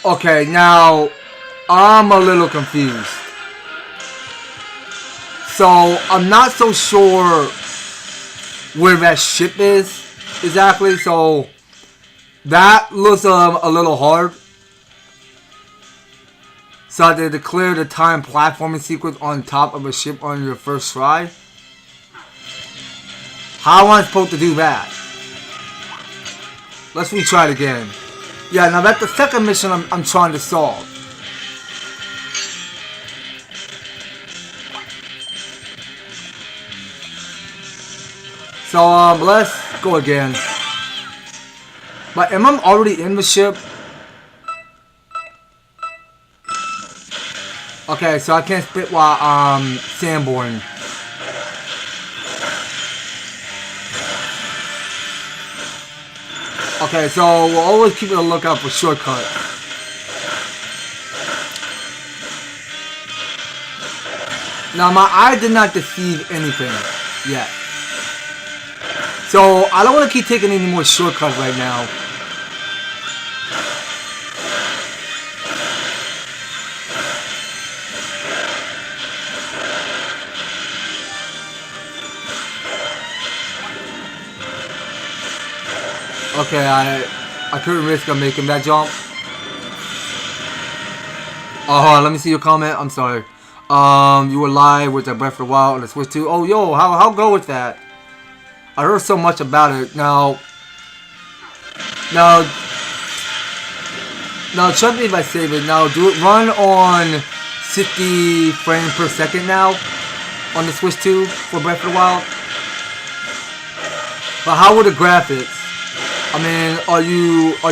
Okay, now I'm a little confused. So I'm not so sure where that ship is exactly. So that looks a little hard. So they declare the time platforming sequence on top of a ship on your first try. How am I supposed to do that? Let's retry it again. Yeah, now that's the second mission I'm trying to solve. So let's go again. But am I already in the ship? Okay, so I can't spit while sandboarding. Okay, so we'll always keep a lookout for shortcuts. Now my eye did not deceive anything yet. So I don't want to keep taking any more shortcuts right now. Okay, I couldn't risk on making that jump. Oh, hold on, let me see your comment. I'm sorry. You were live with the Breath of the Wild on the Switch 2. Oh, yo, how go with that? I heard so much about it. Now, trust me if I save it. Now, do it run on 60 frames per second now on the Switch 2 for Breath of the Wild? But how were the graphics? I mean, are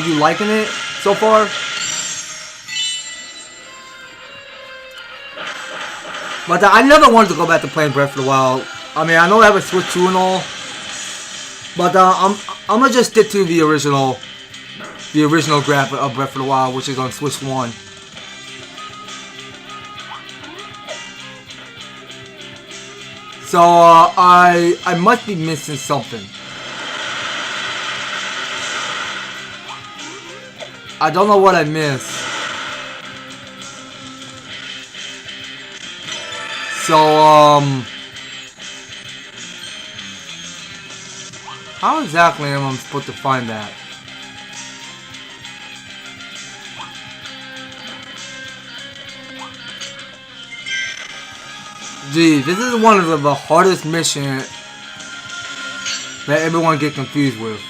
you liking it so far? But I never wanted to go back to playing Breath of the Wild. I mean, I know I have a Switch 2 and all, but I'm gonna just stick to the original graphic of Breath of the Wild, which is on Switch 1. So I must be missing something. I don't know what I missed. So, how exactly am I supposed to find that? Gee, this is one of the hardest missions that everyone get confused with.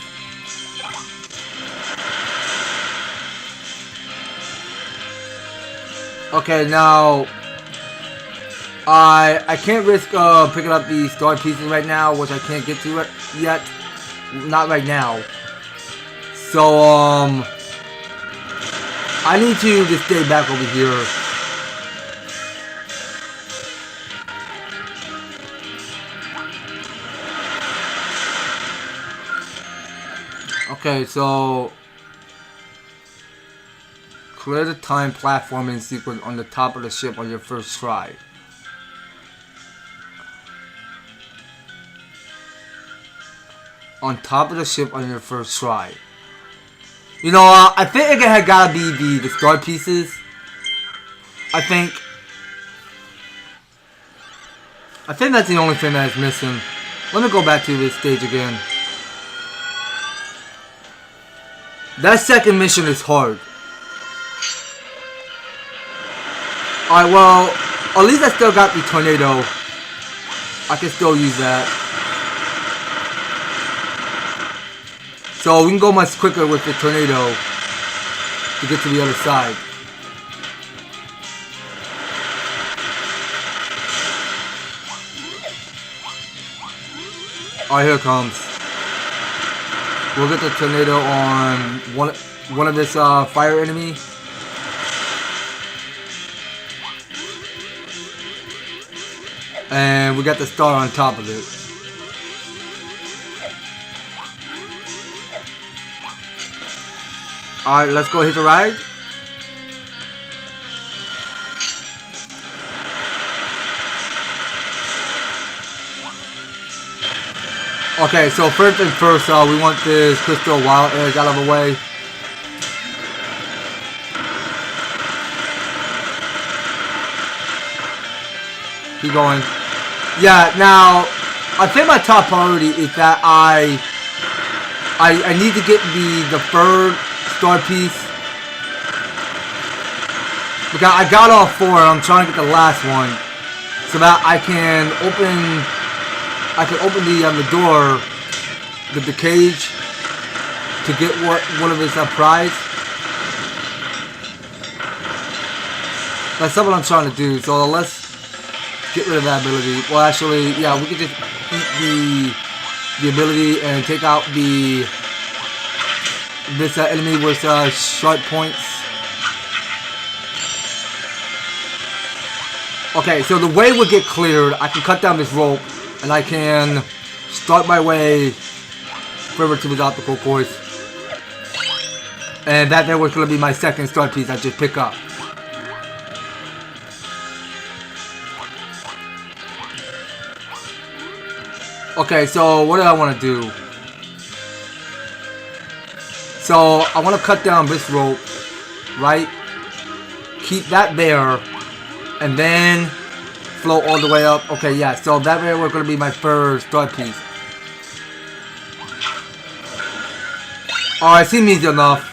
Okay, now I can't risk picking up these star pieces right now, which I can't get to it yet. Not right now. So I need to just stay back over here. Okay, so clear the time platforming sequence on the top of the ship on your first try. On top of the ship on your first try. You know, I think it had gotta be the star pieces. I think that's the only thing that's missing. Let me go back to this stage again. That second mission is hard. Alright, well, at least I still got the tornado. I can still use that. So we can go much quicker with the tornado. to get to the other side. Alright, here it comes. We'll get the tornado on one of this fire enemy. And we got the star on top of it. Alright, let's go hit the ride. Okay, so first thing first, we want this crystal wild edge out of the way. Keep going. Yeah, now I think my top priority is that I need to get the third star piece. Because I got all 4, I'm trying to get the last one so that I can open the door, the cage, to get one of his prize. That's what I'm trying to do. So let's get rid of that ability. Well, actually, yeah, we could just eat the ability and take out this enemy with sharp points. Okay, so the way will get cleared. I can cut down this rope, and I can start my way further to the optical course. And that there was going to be my second start piece I just pick up. Okay, so what do I want to do? So I want to cut down this rope, right? Keep that there, and then float all the way up. Okay, yeah, so that way we're going to be my first start piece. Alright, seems easy enough.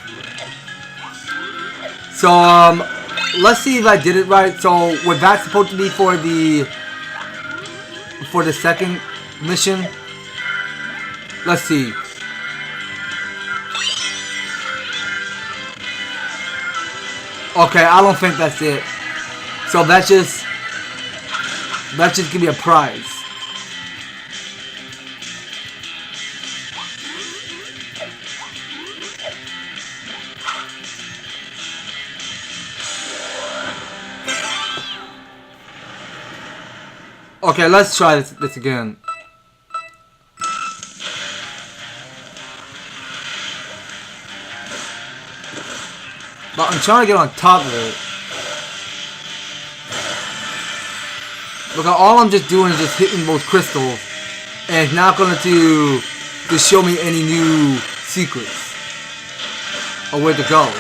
So, let's see if I did it right. So, was that supposed to be for the second mission? Let's see. Okay, I don't think that's it. So that's just give me a prize. Okay, let's try this again. But I'm trying to get on top of it. Because all I'm just doing is just hitting those crystals. And it's not going to show me any new secrets. Or where to go.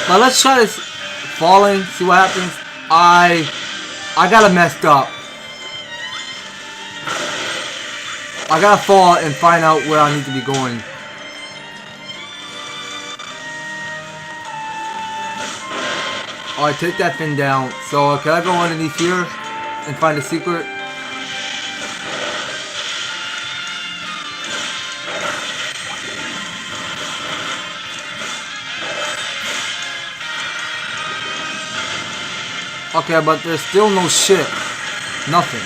But let's try this falling, see what happens. I got it messed up. I gotta fall and find out where I need to be going. Alright, take that thing down. So, can I go underneath here and find a secret? Okay, but there's still no ship. Nothing.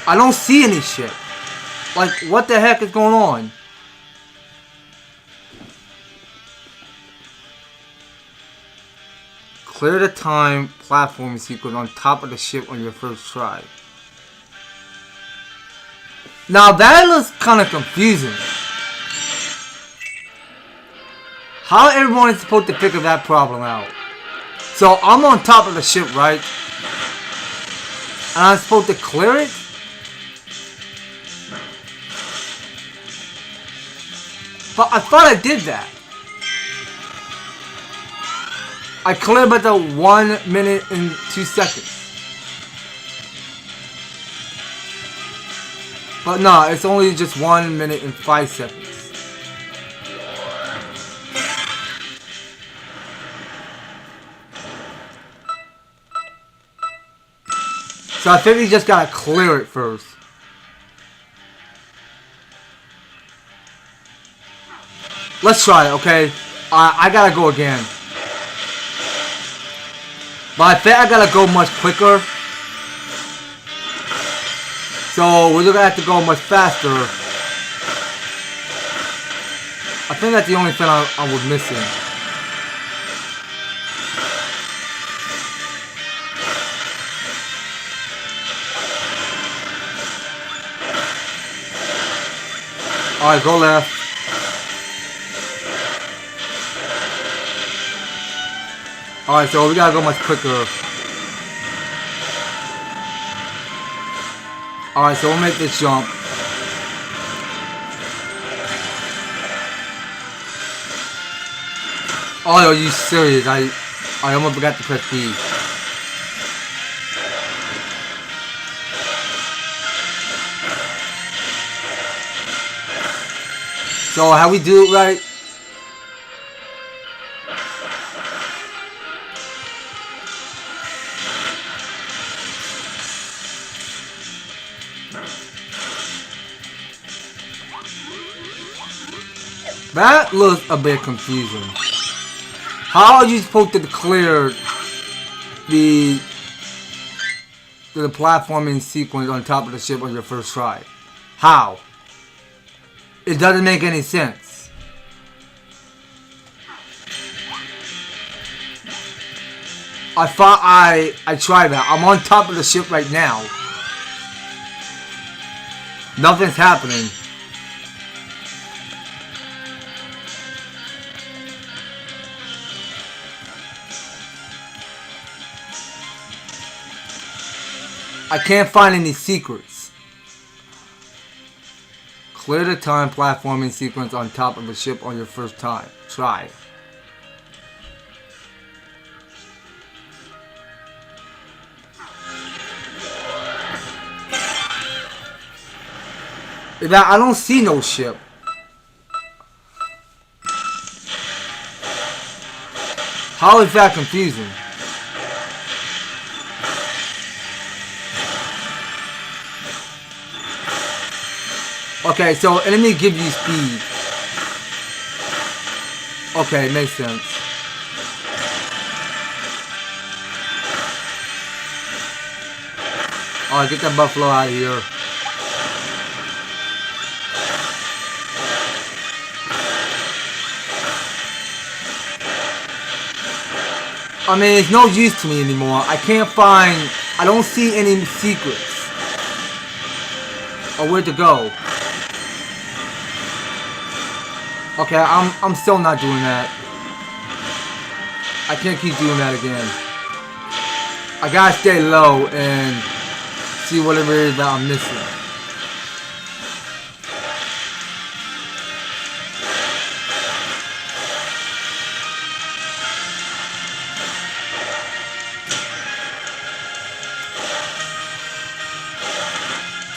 I don't see any shit. Like, what the heck is going on? Clear the time platform sequence on top of the ship on your first try. Now that looks kind of confusing. How everyone is supposed to figure that problem out? So I'm on top of the ship, right? And I'm supposed to clear it? But I thought I did that. I cleared about the 1 minute and 2 seconds. But no, it's only just 1 minute and 5 seconds. So I think we just gotta clear it first. Let's try it, okay? I gotta go again. But I think I gotta go much quicker. So we're gonna have to go much faster. I think that's the only thing I was missing. Alright, go left. Alright, so we gotta go much quicker. Alright, so we'll make this jump. Oh, are you serious? I almost forgot to press B. So how we do it right? That looks a bit confusing. How are you supposed to clear the platforming sequence on top of the ship on your first try? How? It doesn't make any sense. I thought I tried that. I'm on top of the ship right now. Nothing's happening. I can't find any secrets. Clear the time platforming sequence on top of the ship on your first time. Try. I don't see no ship. How is that confusing? Okay, so enemy gives you speed. Okay, makes sense. Alright, get that buffalo out of here. I mean, it's no use to me anymore. I can't find... I don't see any secrets. Or where to go. Okay, I'm still not doing that. I can't keep doing that again. I gotta stay low and see whatever it is that I'm missing.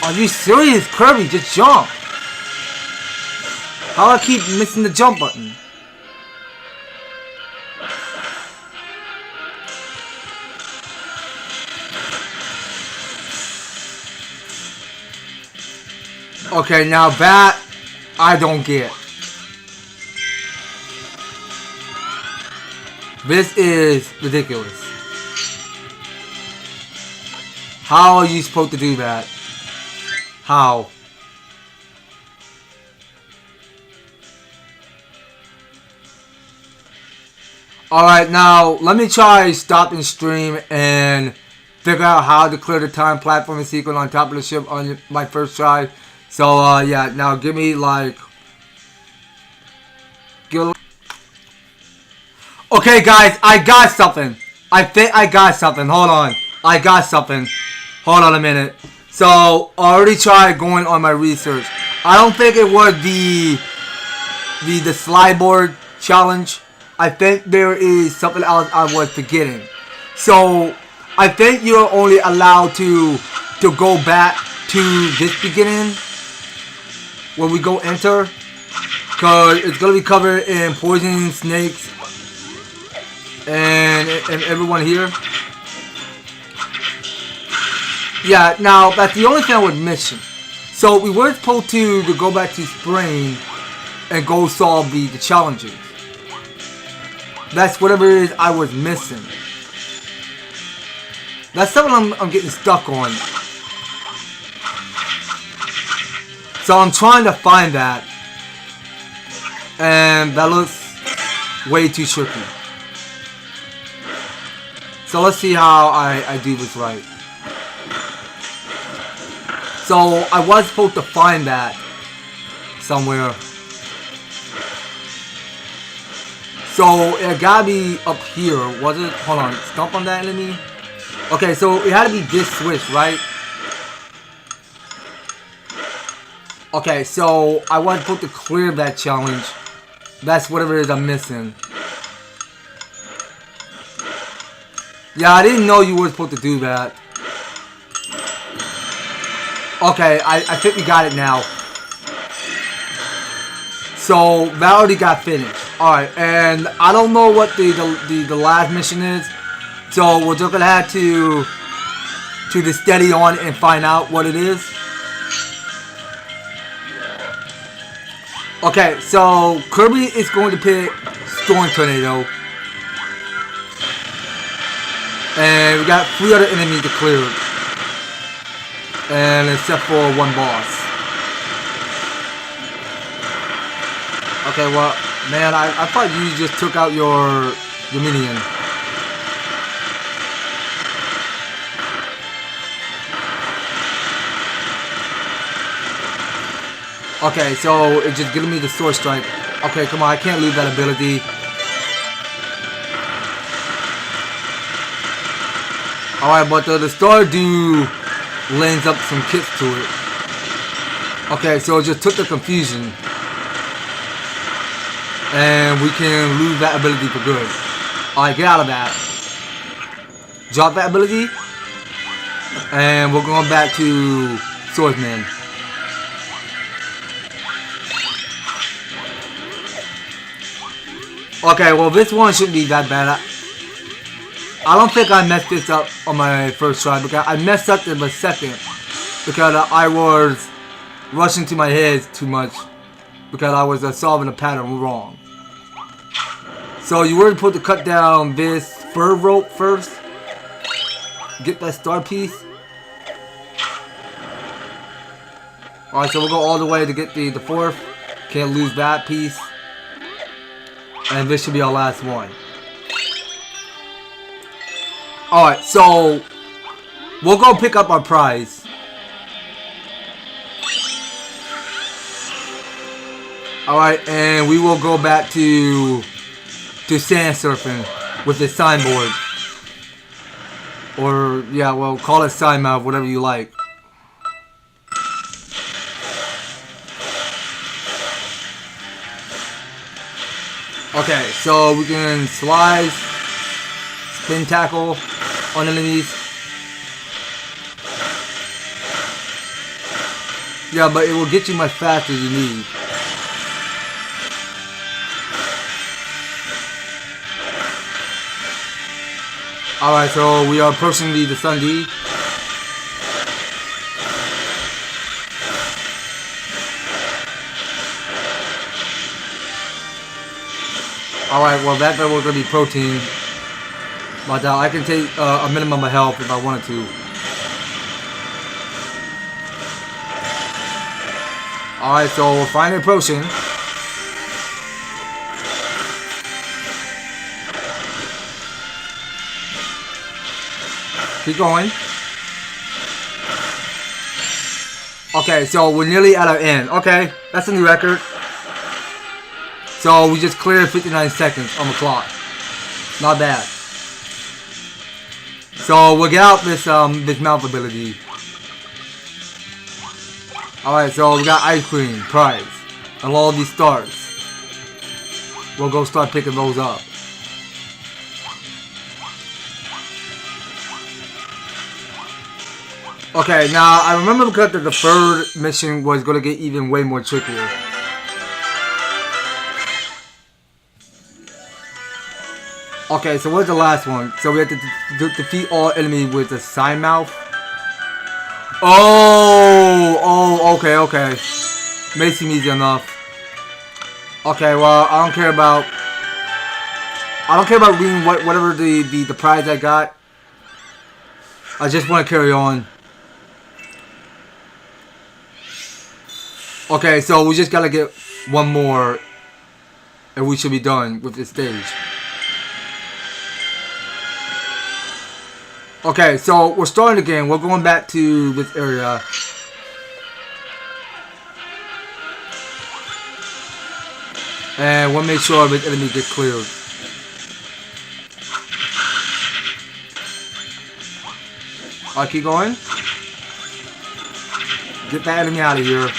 Are you serious, Kirby? Just jump. How do I keep missing the jump button? Okay, now that I don't get. This is ridiculous. How are you supposed to do that? How? Alright, now let me try stopping stream and figure out how to clear the time platforming sequence on top of the ship on my first try. So yeah, now give me like... Okay guys, I got something. I think I got something. Hold on. I got something. Hold on a minute. So, I already tried going on my research. I don't think it was the slide board challenge. I think there is something else I was forgetting. So I think you're only allowed to go back to this beginning when we go enter, cause it's gonna be covered in poison, snakes, and everyone here. Yeah, now that's the only thing I was missing. So we were supposed to go back to spring and go solve the challenges. That's whatever it is I was missing. That's something I'm getting stuck on. So I'm trying to find that. And that looks way too tricky. So let's see how I do this right. So I was supposed to find that somewhere. So it gotta be up here, was it? Hold on, stomp on that enemy. Okay, so it had to be this switch, right? Okay, so I was supposed to clear that challenge. That's whatever it is I'm missing. Yeah, I didn't know you were supposed to do that. Okay, I think we got it now. So that already got finished. Alright, and I don't know what the last mission is. So we're just gonna have to just steady on and find out what it is. Okay, so Kirby is going to pick Storm Tornado. And we got 3 other enemies to clear. And except for one boss. Okay, well, man, I thought you just took out your minion. Okay, so it's just giving me the sword strike. Okay, come on, I can't lose that ability. Alright, but the Stardew lends up some kits to it. Okay, so it just took the confusion. And we can lose that ability for good. Alright, get out of that. Drop that ability. And we're going back to Swordsman. Okay, well this one shouldn't be that bad. I don't think I messed this up on my first try, because I messed up in the second because I was rushing to my head too much because I was solving the pattern wrong. So you were supposed to cut down this fur rope first. Get that star piece. Alright, so we'll go all the way to get the fourth. Can't lose that piece. And this should be our last one. Alright, so we'll go pick up our prize. Alright, and we will go back to sand surfing with the signboard. Or, yeah, well, call it sign mouth, whatever you like. Okay, so we can slide, spin tackle on enemies. Yeah, but it will get you much faster than you need. Alright, so we are approaching the Sun D. Alright, well that was going to be protein. But I can take a minimum of health if I wanted to. Alright, so we're finally approaching. Keep going. Okay, so we're nearly at our end. Okay, that's a new record. So we just cleared 59 seconds on the clock. Not bad. So we'll get out this mouth ability. Alright, so we got ice cream, prize, and all these stars. we'll go start picking those up. Okay, now I remember because the third mission was going to get even way more trickier. Okay, so what's the last one? So we have to defeat all enemies with a sign mouth. Oh, okay. May seem easy enough. Okay, well, I don't care about reading whatever the prize I got. I just want to carry on. Okay, so we just gotta get one more, and we should be done with this stage. Okay, so we're starting again. We're going back to this area. And we'll make sure this enemy gets cleared. Alright, keep going. Get that enemy out of here.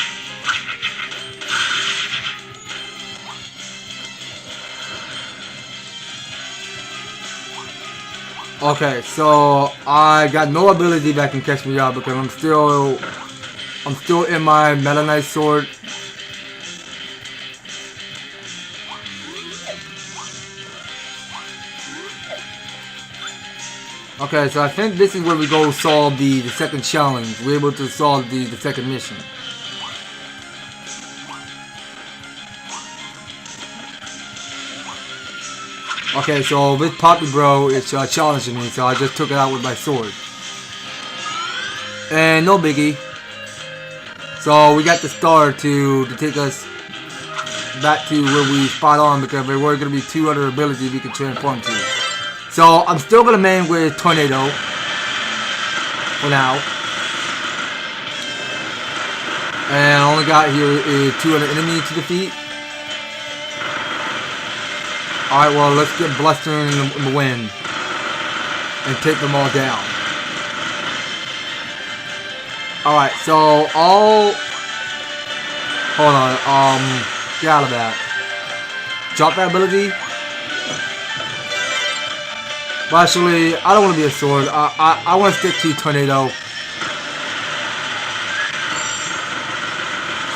Okay, so I got no ability that can catch me up because I'm still in my Meta Knight sword. Okay, so I think this is where we go solve the second challenge. We're able to solve the second mission. Okay, so this Poppy Bro is challenging me, so I just took it out with my sword. And no biggie. So we got the star to take us back to where we spot on because there were going to be two other abilities we could transform to. So I'm still going to main with Tornado for now. And I only got here is two other enemies to defeat. Alright, well, let's get blustering in the wind and take them all down. Alright, so hold on, get out of that. Drop that ability. But actually, I don't want to be a sword. I want to stick to Tornado.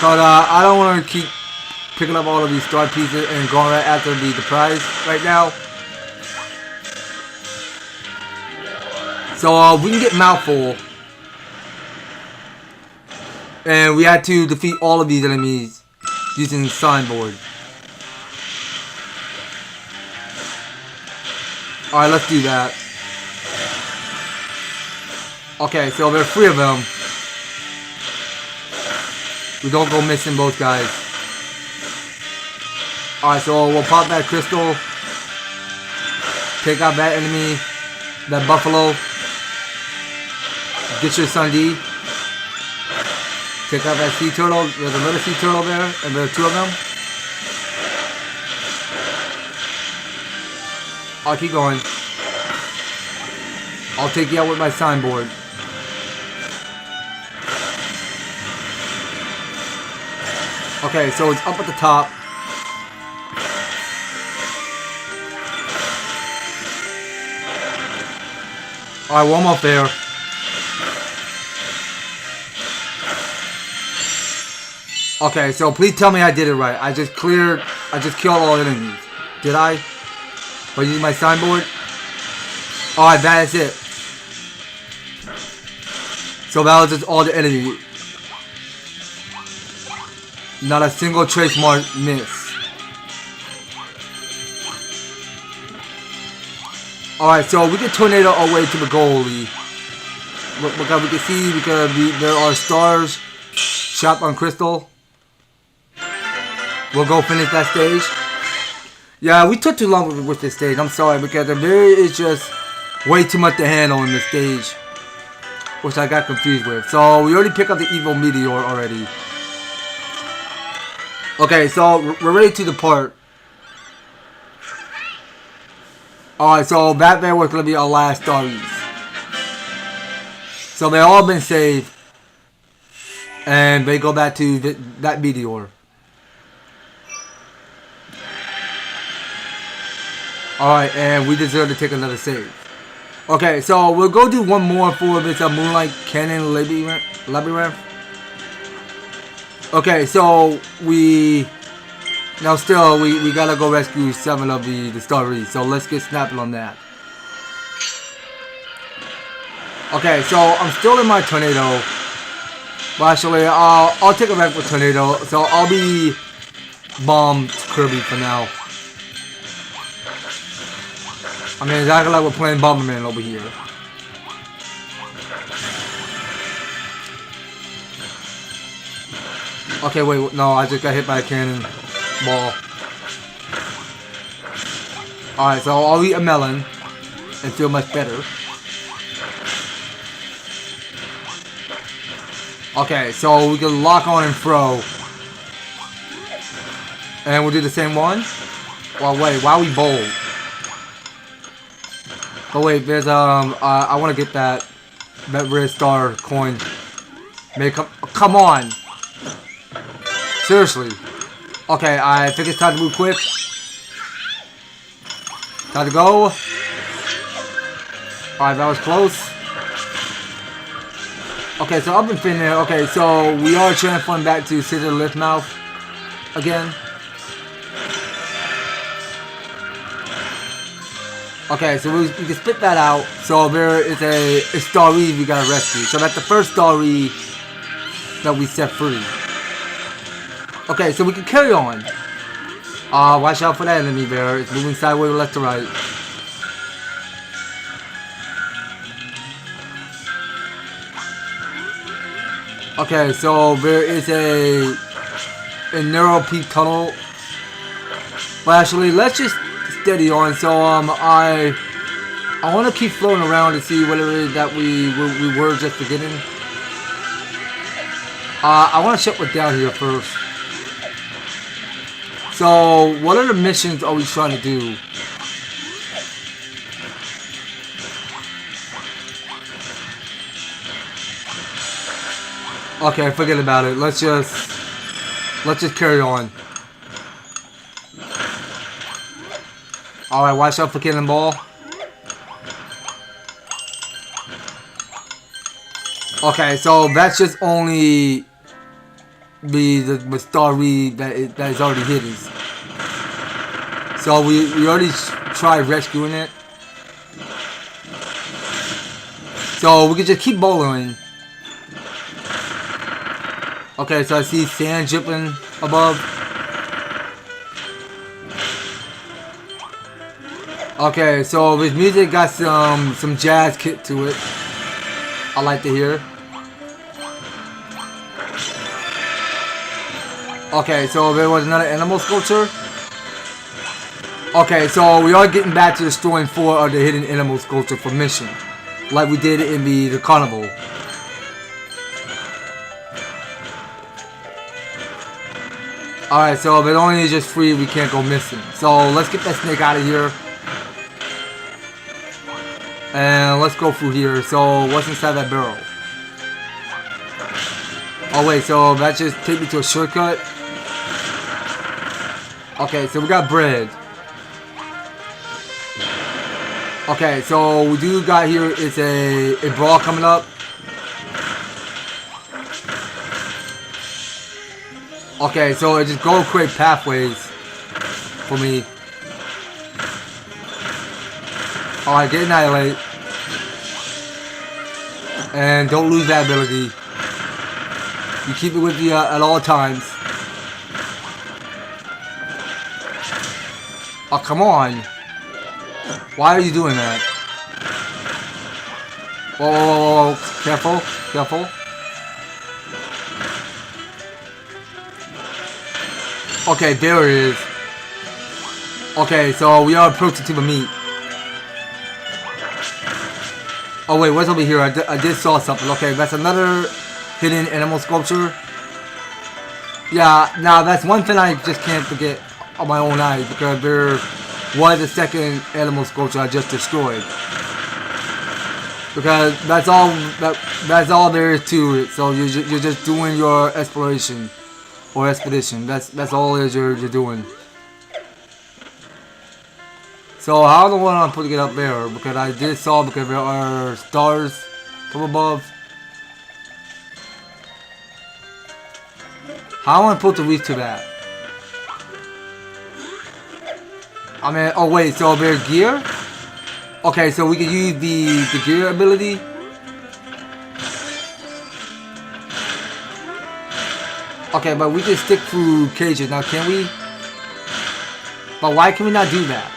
But I don't want to keep picking up all of these star pieces and going right after the prize right now. So we can get Mouthful. And we had to defeat all of these enemies using the signboard. Alright, let's do that. Okay, so there's three of them. We don't go missing both guys. Alright, so we'll pop that crystal. Take out that enemy. That buffalo. Get your Sun D. Take out that sea turtle. There's another sea turtle there. And there are two of them. I'll keep going. I'll take you out with my signboard. Okay, so it's up at the top. Alright, one more there. Okay, so please tell me I did it right. I just killed all enemies. Did I? By using my signboard? Alright, that is it. So that was just all the enemies. Not a single trace mark miss. Alright, so we can tornado our way to the goalie. Because we can see there are stars shot on crystal. We'll go finish that stage. Yeah, we took too long with this stage. I'm sorry, because there is just way too much to handle in this stage, which I got confused with. So we already picked up the evil meteor already. Okay, so we're ready to depart. Alright, so that there was going to be our last stories. So they all been saved. And they go back to that meteor. Alright, and we deserve to take another save. Okay, so we'll go do one more for this Moonlight Canyon Labyrinth. Okay, so we gotta go rescue 7 of the Starries, so let's get snapping on that. Okay, so I'm still in my tornado. Well, actually, I'll take a wreck with tornado, so I'll be bombed Kirby for now. I mean, exactly like we're playing Bomberman over here. Okay, wait, no, I just got hit by a cannon ball. Alright, so I'll eat a melon and feel much better. Okay, so we can lock on and throw. And we'll do the same one. Well, wait, why are we bold? But wait, there's I want to get that red star coin. Come on. Seriously. Okay, I think it's time to move quick. Time to go. Alright, that was close. Okay, so up and fin there. Okay, so we are transferring back to Scissor Lift Mouth again. Okay, so we can spit that out. So there is a Starry we gotta rescue. So that's the first Starry that we set free. Okay, so we can carry on. Watch out for that enemy there. It's moving sideways left to right. Okay, so there is a narrow peak tunnel. But actually, let's just steady on. So I want to keep floating around to see what it is that we were just beginning. I want to check what's down here first. So what other missions are we trying to do? Okay, forget about it. Let's just carry on. Alright, watch out for cannonball. Okay, so that's just only the Starry that is already hidden. So we already tried rescuing it. So we can just keep bowling. Okay, so I see sand dripping above. Okay, so this music got some jazz kick to it. I like to hear. Okay, so there was another animal sculpture. Okay, so we are getting back to destroying 4 of the hidden animal sculpture for mission, like we did in the carnival. Alright, so if it only is just 3, we can't go missing. So let's get that snake out of here. And let's go through here. So what's inside that barrel? Oh wait, so that just take me to a shortcut. Okay, so we got bread. Okay, so we do got here is a brawl coming up. Okay, so it just go create pathways for me. Alright, get annihilate. And don't lose that ability. You keep it with you at all times. Oh, come on. Why are you doing that? Whoa, whoa, whoa, whoa. Careful, careful. Okay, there it is. Okay, so we are approaching to the meat. Oh wait, what's over here? I did saw something. Okay, that's another hidden animal sculpture. Yeah, now that's one thing I just can't forget on my own eyes, because there was a second animal sculpture I just destroyed. Because that's all there is to it. So you're just doing your exploration or expedition. That's all it is you're doing. So how do I want to put it up there? Because I did saw because there are stars from above. How am I supposed to reach to that? I mean, oh wait, so there's gear? Okay, so we can use the gear ability. Okay, but we can stick through cages now, can we? But why can we not do that?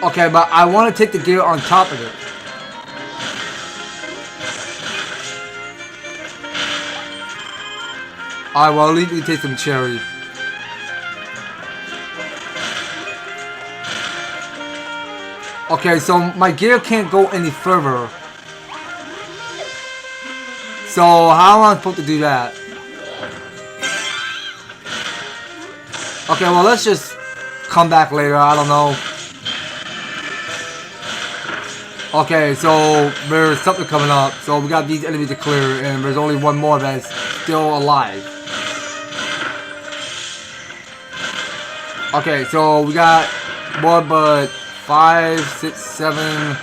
Okay, but I want to take the gear on top of it. Alright, well, at least we can take some cherry. Okay, so my gear can't go any further. So, how am I supposed to do that? Okay, well, let's just come back later. I don't know. Okay, so there's something coming up. So we got these enemies to clear, and there's only one more that's still alive. Okay, so we got more, but 5, 6, 7.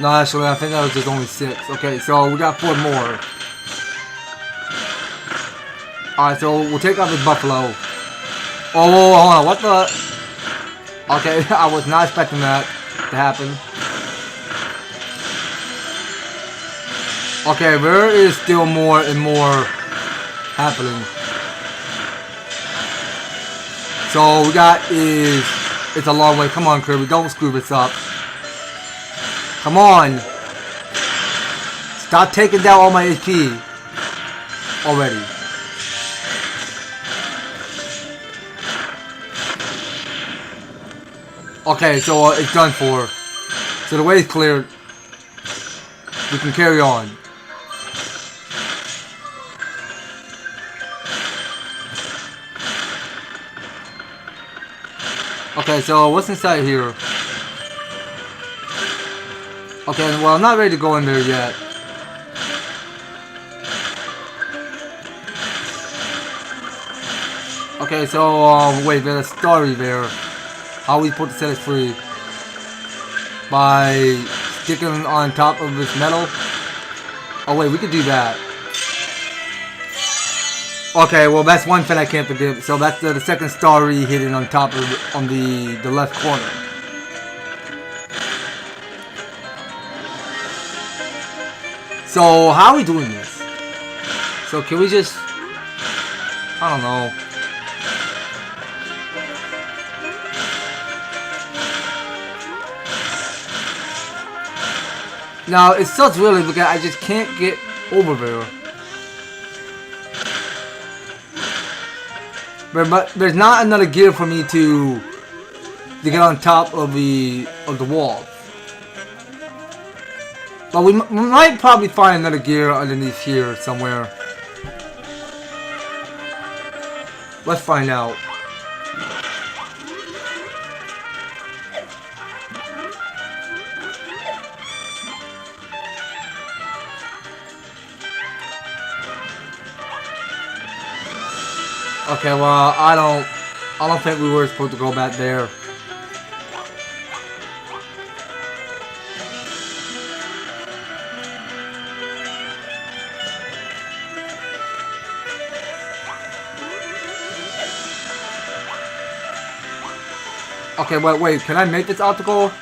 No, actually, I think that was just only 6. Okay, so we got 4 more. Alright, so we'll take out this buffalo. Oh, hold on, what the? Okay, I was not expecting that to happen. Okay, there is still more and more happening. So we got is it's a long way. Come on, Kirby, don't screw this up. Come on. Stop taking down all my HP already. Okay, so it's done for. So the way is cleared. We can carry on. Okay, so what's inside here? Okay, well, I'm not ready to go in there yet. Okay, so, wait, there's a story there. How we supposed to set it free? By sticking on top of this metal? Oh, wait, we could do that. Okay, well, that's one thing I can't forgive. So that's the second story hidden on top of on the left corner. So how are we doing this? So can we just? I don't know. Now it sucks really because I just can't get over there. But there's not another gear for me to get on top of the wall. But we might probably find another gear underneath here somewhere. Let's find out. Okay, well, I don't think we were supposed to go back there. Okay, wait, can I make this obstacle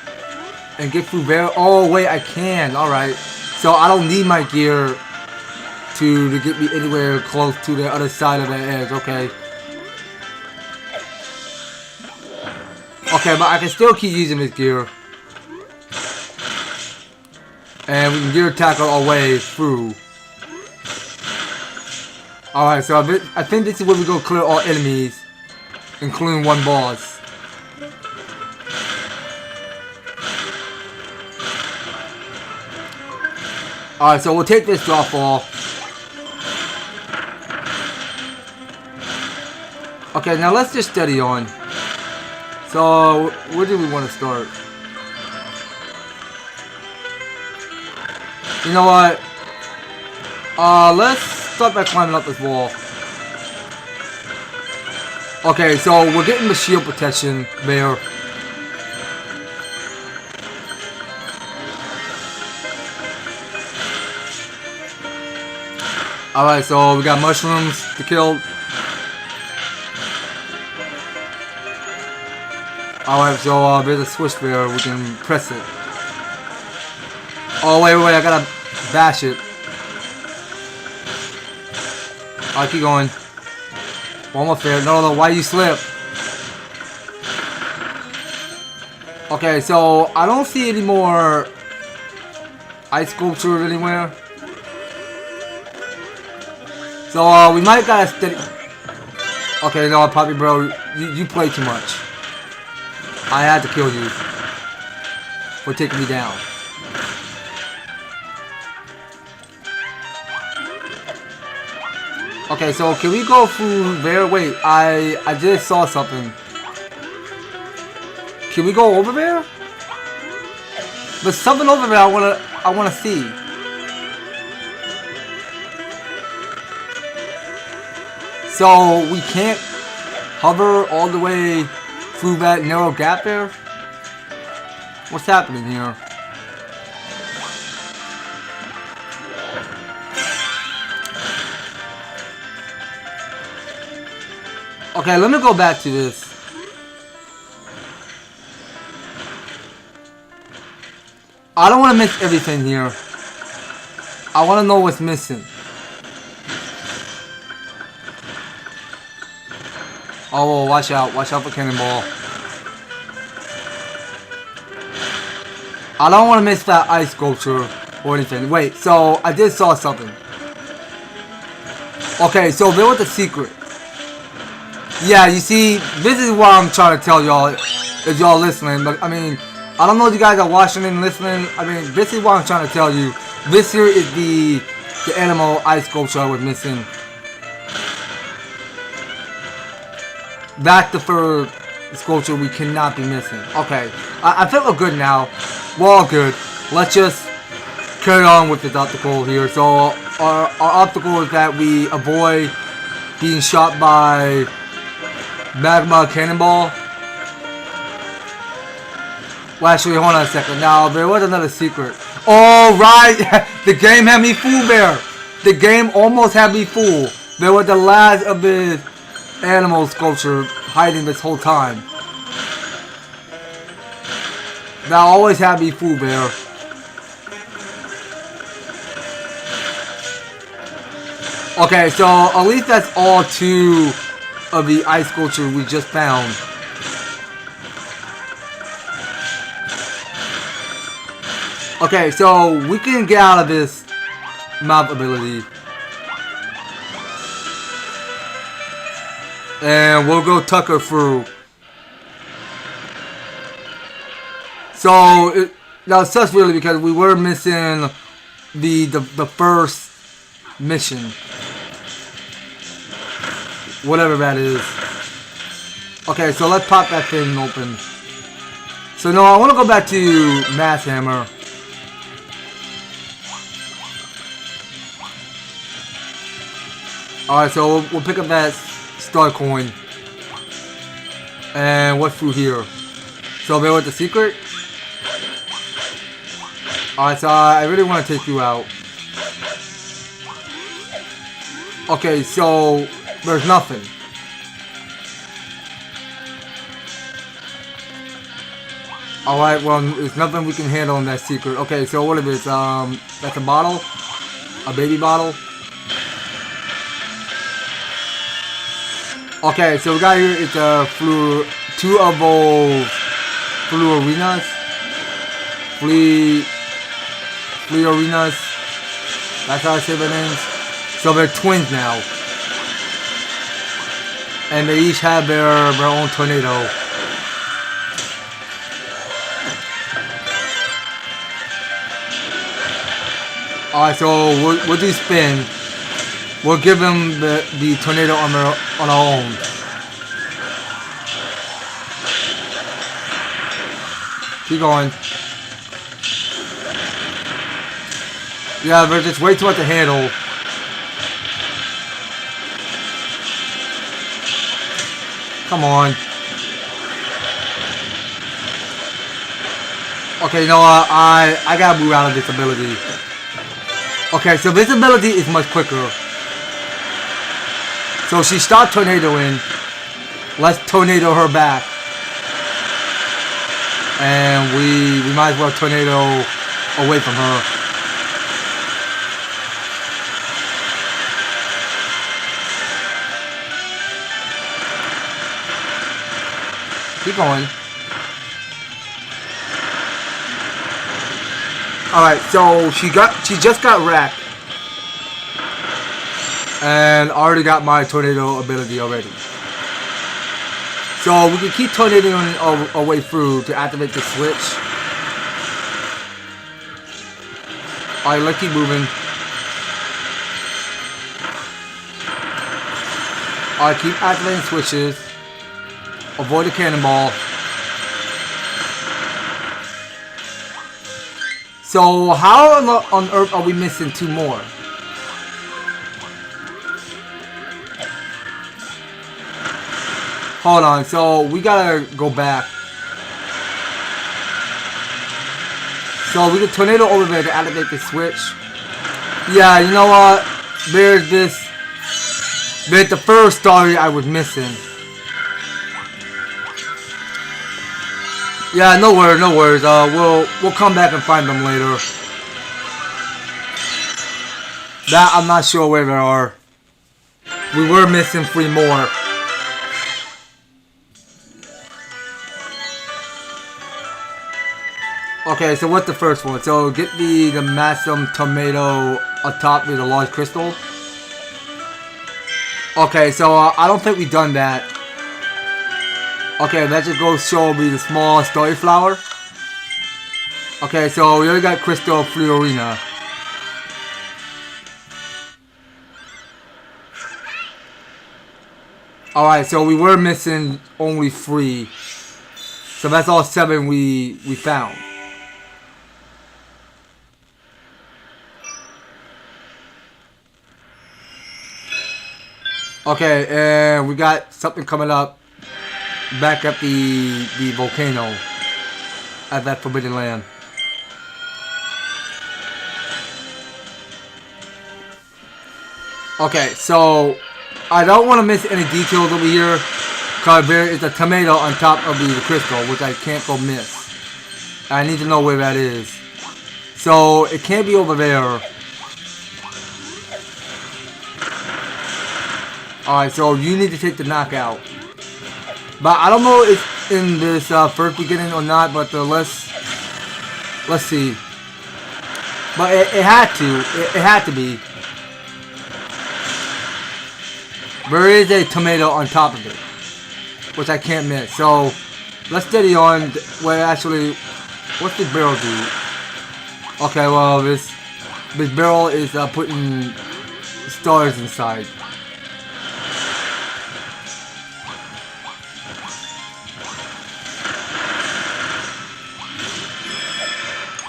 and get through there? Oh, wait, I can. Alright. So I don't need my gear to get me anywhere close to the other side of the edge. Okay. Okay, but I can still keep using this gear. And we can gear tackle our way through. Alright, so I think this is where we go clear all enemies, including one boss. Alright, so we'll take this drop off. Okay, now let's just steady on. So, where do we want to start? You know what? Let's start by climbing up this wall. Okay, so we're getting the shield protection there. Alright, so we got mushrooms to kill. Alright, so there's a switch there, we can press it. Oh, wait, I gotta bash it. Alright, keep going. One more fair. No, why you slip? Okay, so I don't see any more ice sculptures anywhere. So we might gotta steady. Okay, no, Poppy bro, you play too much. I had to kill you for taking me down. Okay, so can we go through there? Wait, I just saw something. Can we go over there? There's something over there I wanna see. So we can't hover all the way through that narrow gap there? What's happening here? Okay, let me go back to this. I don't want to miss everything here. I want to know what's missing. Oh, watch out for cannonball. I don't want to miss that ice sculpture or anything. Wait, so I did saw something. Okay, so there was a secret. Yeah, you see, this is what I'm trying to tell y'all, if y'all listening. But I mean, I don't know if you guys are watching and listening. I mean, this is what I'm trying to tell you. This here is the animal ice sculpture I was missing. That's the third sculpture we cannot be missing. Okay, I feel good now. We're all good. Let's just carry on with this obstacle here. So our obstacle is that we avoid being shot by magma cannonball. Well, actually, hold on a second. Now, there was another secret. Oh, right! The game had me fooled there. The game almost had me fooled. There was the last of the animal sculpture hiding this whole time. That always had me fooled there. Okay, so at least that's all two of the ice sculpture we just found. Okay, so we can get out of this map ability. And we'll go Tucker through. So now it sucks really because we were missing the first mission. Whatever that is. Okay, so let's pop that thing open. So no, I want to go back to Mass Hammer. Alright, so we'll pick up that star coin. And what's through here? So there was the secret. Alright, so I really want to take you out. Okay, so there's nothing. Alright, well, there's nothing we can handle in that secret. Okay, so what is this? That's a bottle? A baby bottle? Okay, so we got here, it's a two of those Fluorinas. Fluorinas. That's how I say their names. So they're twins now. And they each have their own tornado. Alright, so we'll do spin. We'll give them the tornado on our own. Keep going. Yeah, they're just way too much to handle. Come on. Okay, you know what? I gotta move out of this ability. Okay, so this ability is much quicker. So she stopped tornadoing. Let's tornado her back. And we might as well tornado away from her. Keep going. Alright, so she just got wrecked. And I already got my tornado ability already. So we can keep tornadoing our way through to activate the switch. Alright, let's keep moving. Alright, keep activating switches. Avoid the cannonball. So how on earth are we missing 2 more? Hold on, so we gotta go back. So we can tornado over there to activate the switch. Yeah, you know what? There's the first story I was missing. Yeah, no worries, no worries. We'll come back and find them later. That I'm not sure where they are. We were missing 3 more. Okay, so what's the first one? So get the massive tomato on top with a large crystal. Okay, so I don't think we've done that. Okay, let's just go show me the small story flower. Okay, so we already got crystal Fluorina. Alright, so we were missing only 3. So that's all 7 we found. Okay, and we got something coming up back at the volcano at that Forbidden Land. Okay, so I don't want to miss any details over here because there is a tomato on top of the crystal, which I can't go miss. I need to know where that is. So it can't be over there. Alright, so you need to take the knockout. But I don't know if in this first beginning or not, but let's see. But it had to. It had to be. There is a tomato on top of it, which I can't miss. So let's steady on. Where actually, what's the barrel do? Okay, well this barrel is putting stars inside.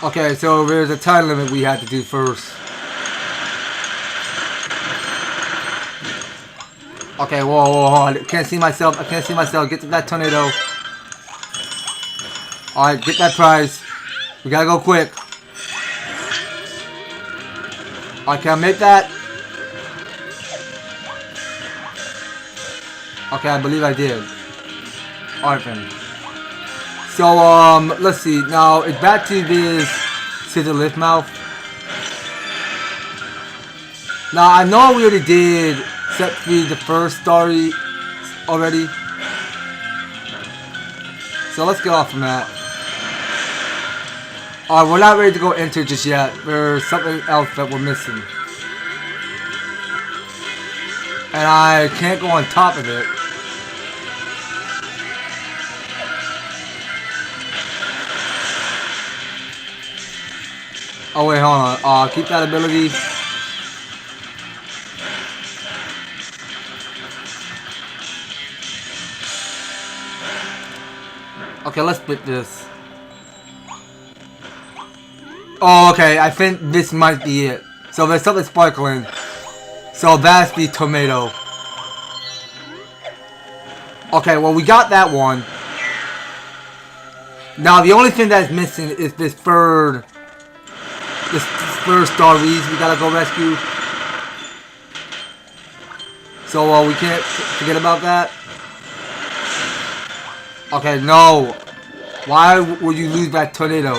Okay, so there's a time limit we had to do first. Okay, whoa, I can't see myself. I can't see myself. Get to that tornado. Alright, get that prize. We gotta go quick. Alright, can I make that? Okay, I believe I did. Alright then. So, let's see. Now, it's back to this scissor lift mouth. Now, I know we already did set free the first story already. So, let's get off from that. Alright, we're not ready to go enter just yet. There's something else that we're missing. And I can't go on top of it. Oh wait, hold on. Keep that ability. Okay, let's split this. Oh, okay. I think this might be it. So there's something sparkling. So that's the tomato. Okay, well, we got that one. Now, the only thing that's missing is this third star Reese we gotta go rescue. So, we can't forget about that. Okay, no. Why would you lose that tornado?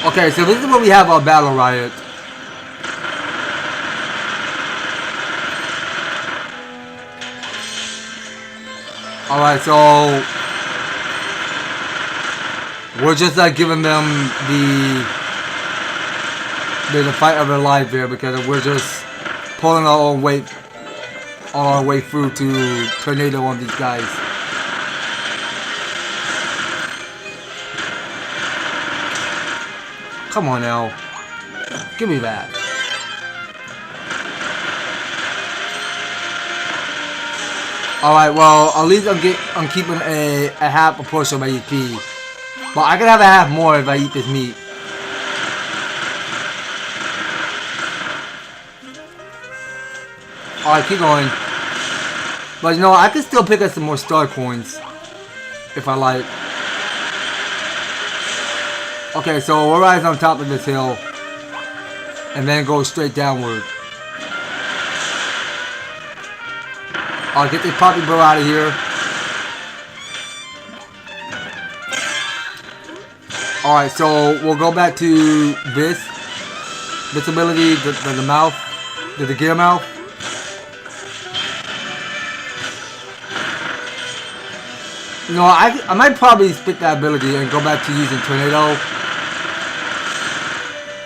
Okay, so this is where we have our battle riot. Alright, so we're just giving them the fight of their life there because we're just pulling our own weight on our way through to tornado on these guys. Come on now. Give me that. Alright, well, at least I'm keeping a half a portion of my EP. But I can have a half more if I eat this meat. Alright, keep going. But you know, I can still pick up some more star coins. If I like. Okay, so we'll rise on top of this hill. And then go straight downward. I'll get this poppy bro out of here. Alright, so we'll go back to this ability, the mouth, the gear mouth. You know, I might probably split that ability and go back to using tornado.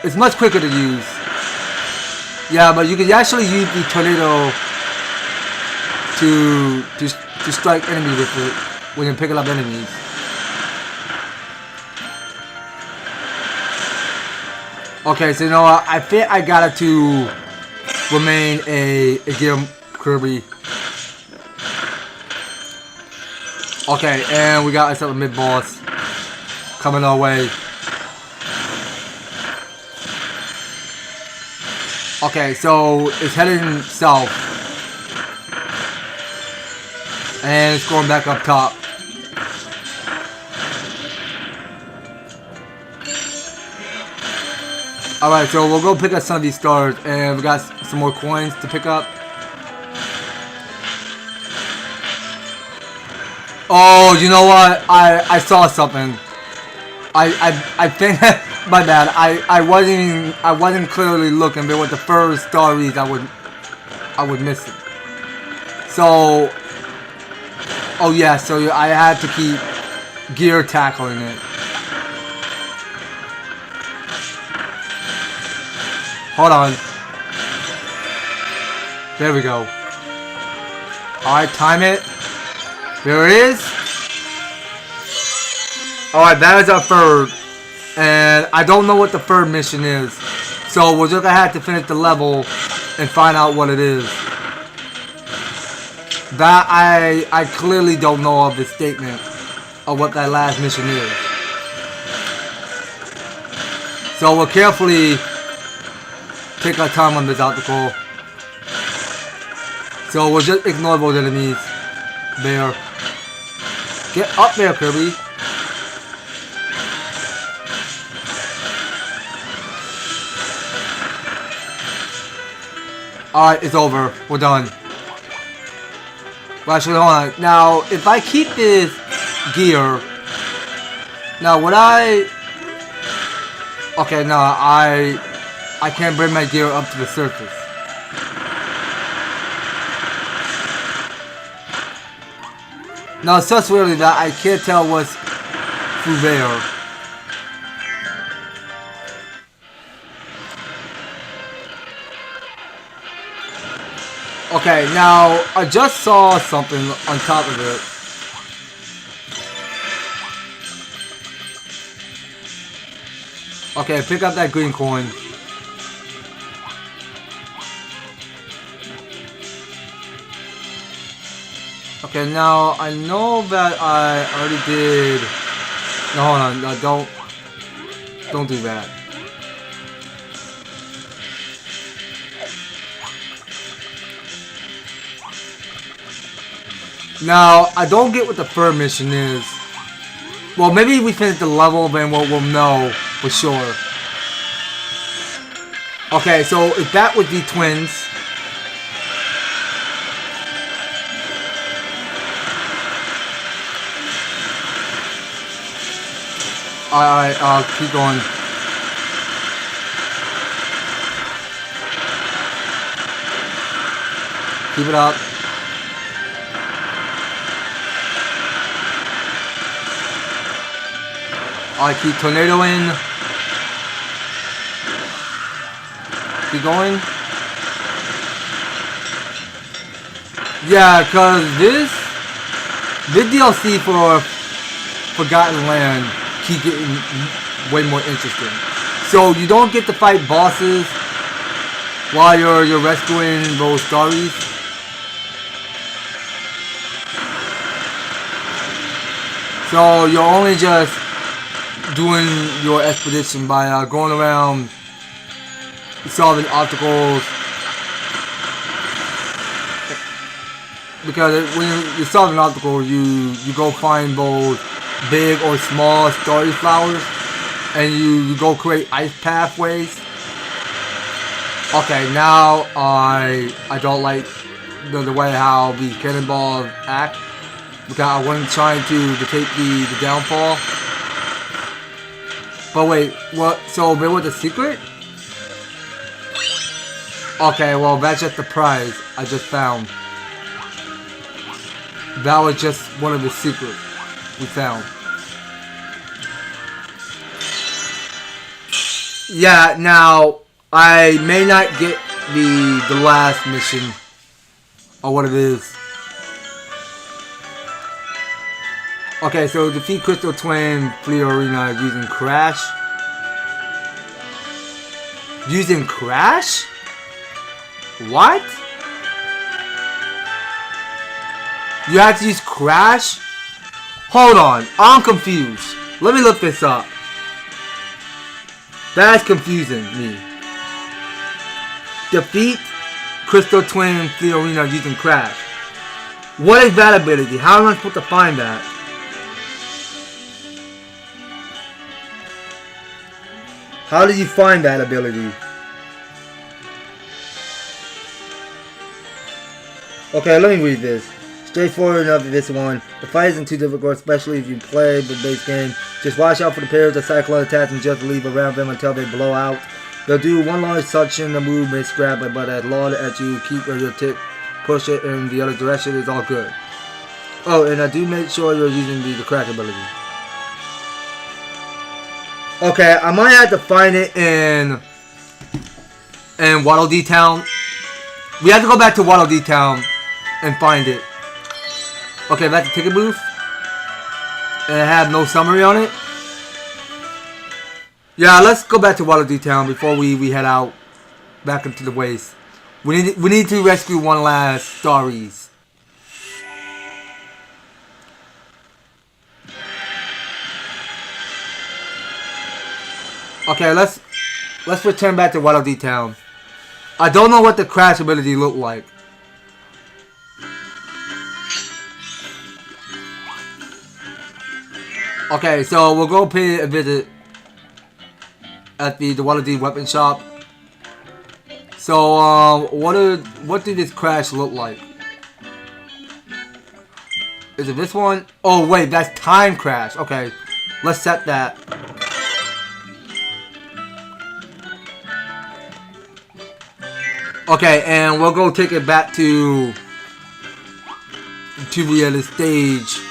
It's much quicker to use. Yeah, but you can actually use the tornado to strike enemies with it when you're picking up enemies. Okay, so you know what? I think I got it to remain a gear Kirby. Okay, and we got ourselves a mid-boss coming our way. Okay, so it's heading south. And it's going back up top. Alright, so we'll go pick up some of these stars. And we got some more coins to pick up. Oh, you know what? I saw something. I think my bad. I wasn't clearly looking, but with the first star reads I would miss it. So oh yeah, so I had to keep gear tackling it. Hold on. There we go. Alright, time it. There it is. Alright, that is our third. And I don't know what the third mission is. So we're just gonna have to finish the level and find out what it is. That I clearly don't know of the statement of what that last mission is. So we'll carefully take our time on this obstacle. So we'll just ignore those enemies. There. Get up there, Kirby. Alright, it's over. We're done. Well, actually, hold on. Now, if I keep this gear... Now, would I... Okay, no, I can't bring my gear up to the surface. Now, it's just really that I can't tell what's through there. Okay, now, I just saw something on top of it. Okay, pick up that green coin. Okay, now, I know that I already did... No, hold on, no, don't do that. Now, I don't get what the third mission is. Well, maybe we finish the level, then we'll know for sure. Okay, so if that would be twins. Alright, I'll keep going. Keep it up. I keep tornadoing. Keep going. Yeah, cause this DLC for Forgotten Land keep getting way more interesting. So you don't get to fight bosses while you're rescuing those stories. So you're only just doing your expedition by going around solving obstacles, because when you're solving obstacles, you go find those big or small story flowers, and you go create ice pathways. Okay, now I don't like the way how the cannonballs act, because I wasn't trying to take the downfall. But wait, what? So there was a secret? Okay, well that's just the prize I just found. That was just one of the secrets we found. Yeah, now I may not get the last mission or what it is. Okay, so defeat Crystal Twin Fleet Arena using Crash. Using Crash? What? You have to use Crash? Hold on, I'm confused. Let me look this up. That's confusing me. Defeat Crystal Twin Fleet Arena using Crash. What is that ability? How am I supposed to find that? How did you find that ability? Okay, let me read this. Straightforward enough this one. The fight isn't too difficult, especially if you play the base game. Just watch out for the pairs of cyclone attacks and just leave around them until they blow out. They'll do one large suction, the move may scrap it, but as long as you keep your tip, push it in the other direction, it's all good. Oh, and I do make sure you're using the crack ability. Okay, I might have to find it in Waddle Dee Town. We have to go back to Waddle Dee Town and find it. Okay, that's the ticket booth. And it had no summary on it. Yeah, let's go back to Waddle Dee Town before we head out back into the waste. We need to rescue one last Starries. Okay, let's return back to Waddle Dee Town. I don't know what the crash ability looked like. Okay, so we'll go pay a visit at the Waddle Dee weapon shop. So what did this crash look like? Is it this one? Oh wait, that's time crash. Okay, let's set that. Okay, and we'll go take it back to the stage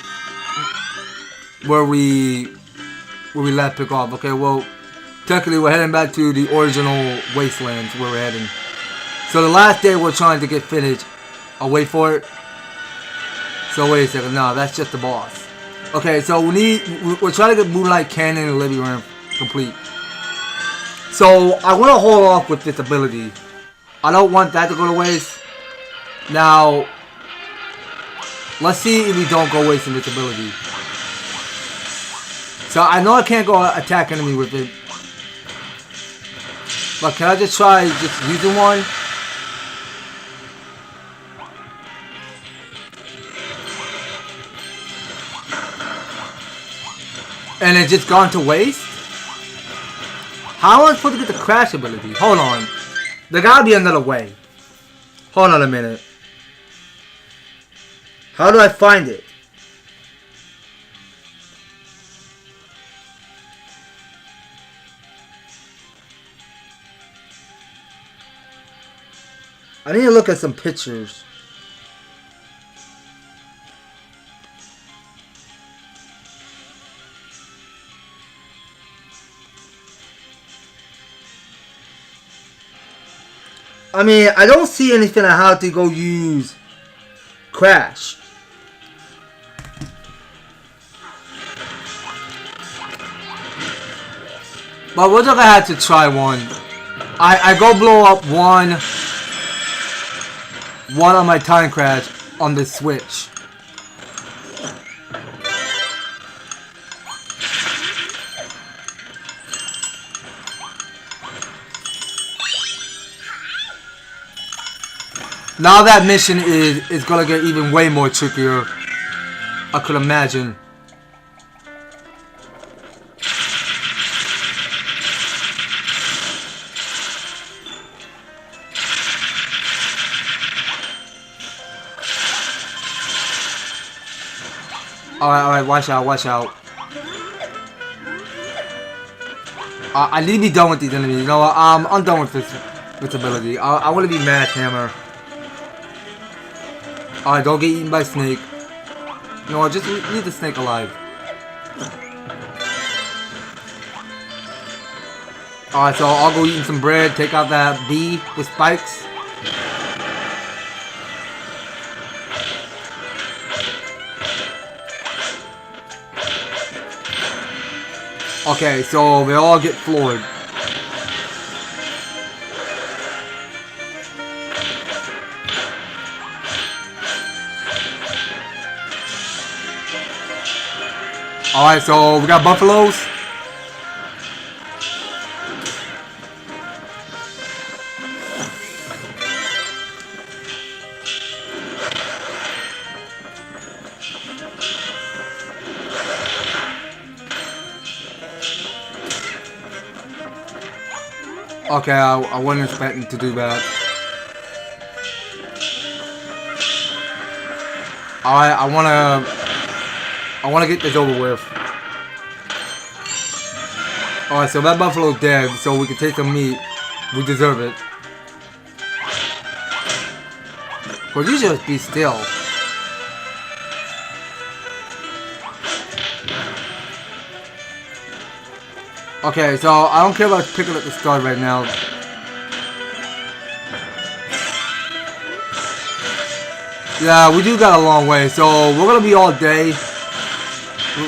where we left pick off. Okay, well, technically we're heading back to the original wastelands where we're heading. So the last day we're trying to get finished. I'll wait for it. So wait a second, no, that's just the boss. Okay, so we're trying to get Moonlight Canyon and Living Room complete. So I want to hold off with this ability. I don't want that to go to waste. Now, let's see if we don't go waste in this ability. So I know I can't go attack enemy with it. But can I just try just using one? And it's just gone to waste? How am I supposed to get the crash ability? Hold on. There gotta be another way. Hold on a minute. How do I find it? I need to look at some pictures. I mean, I don't see anything on how to go use Crash. But what if I had to try one? I go blow up one on my time crash on the Switch. Now that mission is gonna get even way more trickier. I could imagine. Alright, watch out. I need to be done with these enemies. You know what? I'm done with this ability. I want to be Mad Hammer. Alright, don't get eaten by Snake. You know what? Just leave the Snake alive. Alright, so I'll go eating some bread, take out that bee with spikes. Okay, so they all get floored. Alright, so we got buffaloes. Okay, I wasn't expecting to do that. Alright, I wanna get this over with. Alright, so that buffalo's dead, so we can take some meat. We deserve it. But you should just be still. Okay, so I don't care about picking up the start right now. Yeah, we do got a long way, so we're gonna be all day.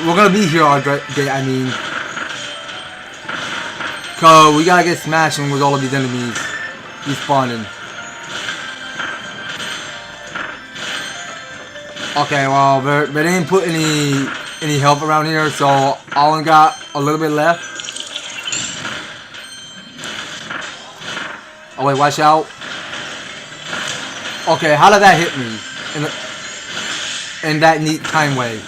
We're gonna be here all day, I mean. Cause we gotta get smashing with all of these enemies respawning. Okay, well, they didn't put any help around here, so I only got a little bit left. Oh wait, watch out. Okay, how did that hit me? In that neat time way.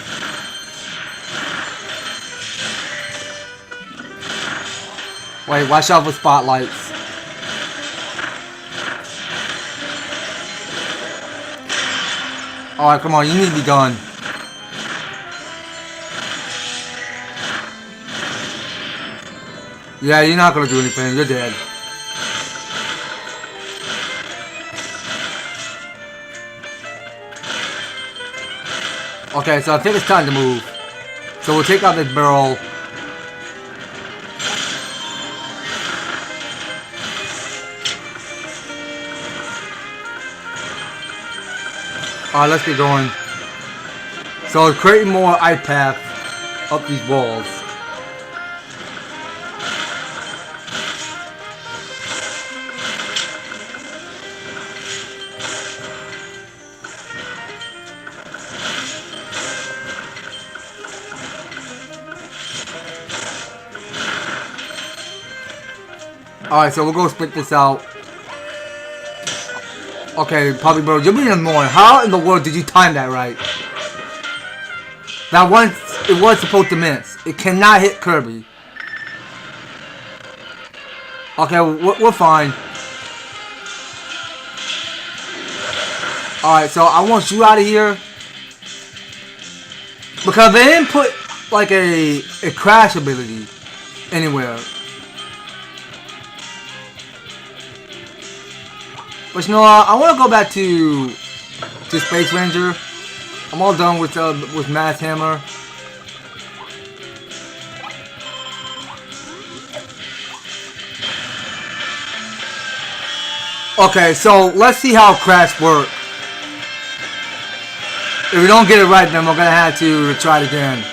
Wait, watch out for spotlights. Alright, come on, you need to be done. Yeah, you're not gonna do anything, you're dead. Okay, so I think it's time to move. So we'll take out this barrel. Alright, let's get going. So it's creating more ice path up these walls. Alright, so we'll go split this out. Okay, Puppy Bro, you're being annoying. How in the world did you time that right? That once, it was supposed to miss. It cannot hit Kirby. Okay, we're fine. Alright, so I want you out of here. Because they didn't put like a crash ability anywhere. But you know what? I want to go back to Space Ranger. I'm all done with Mass Hammer. Okay, so let's see how Crash works. If we don't get it right, then we're gonna have to try it again.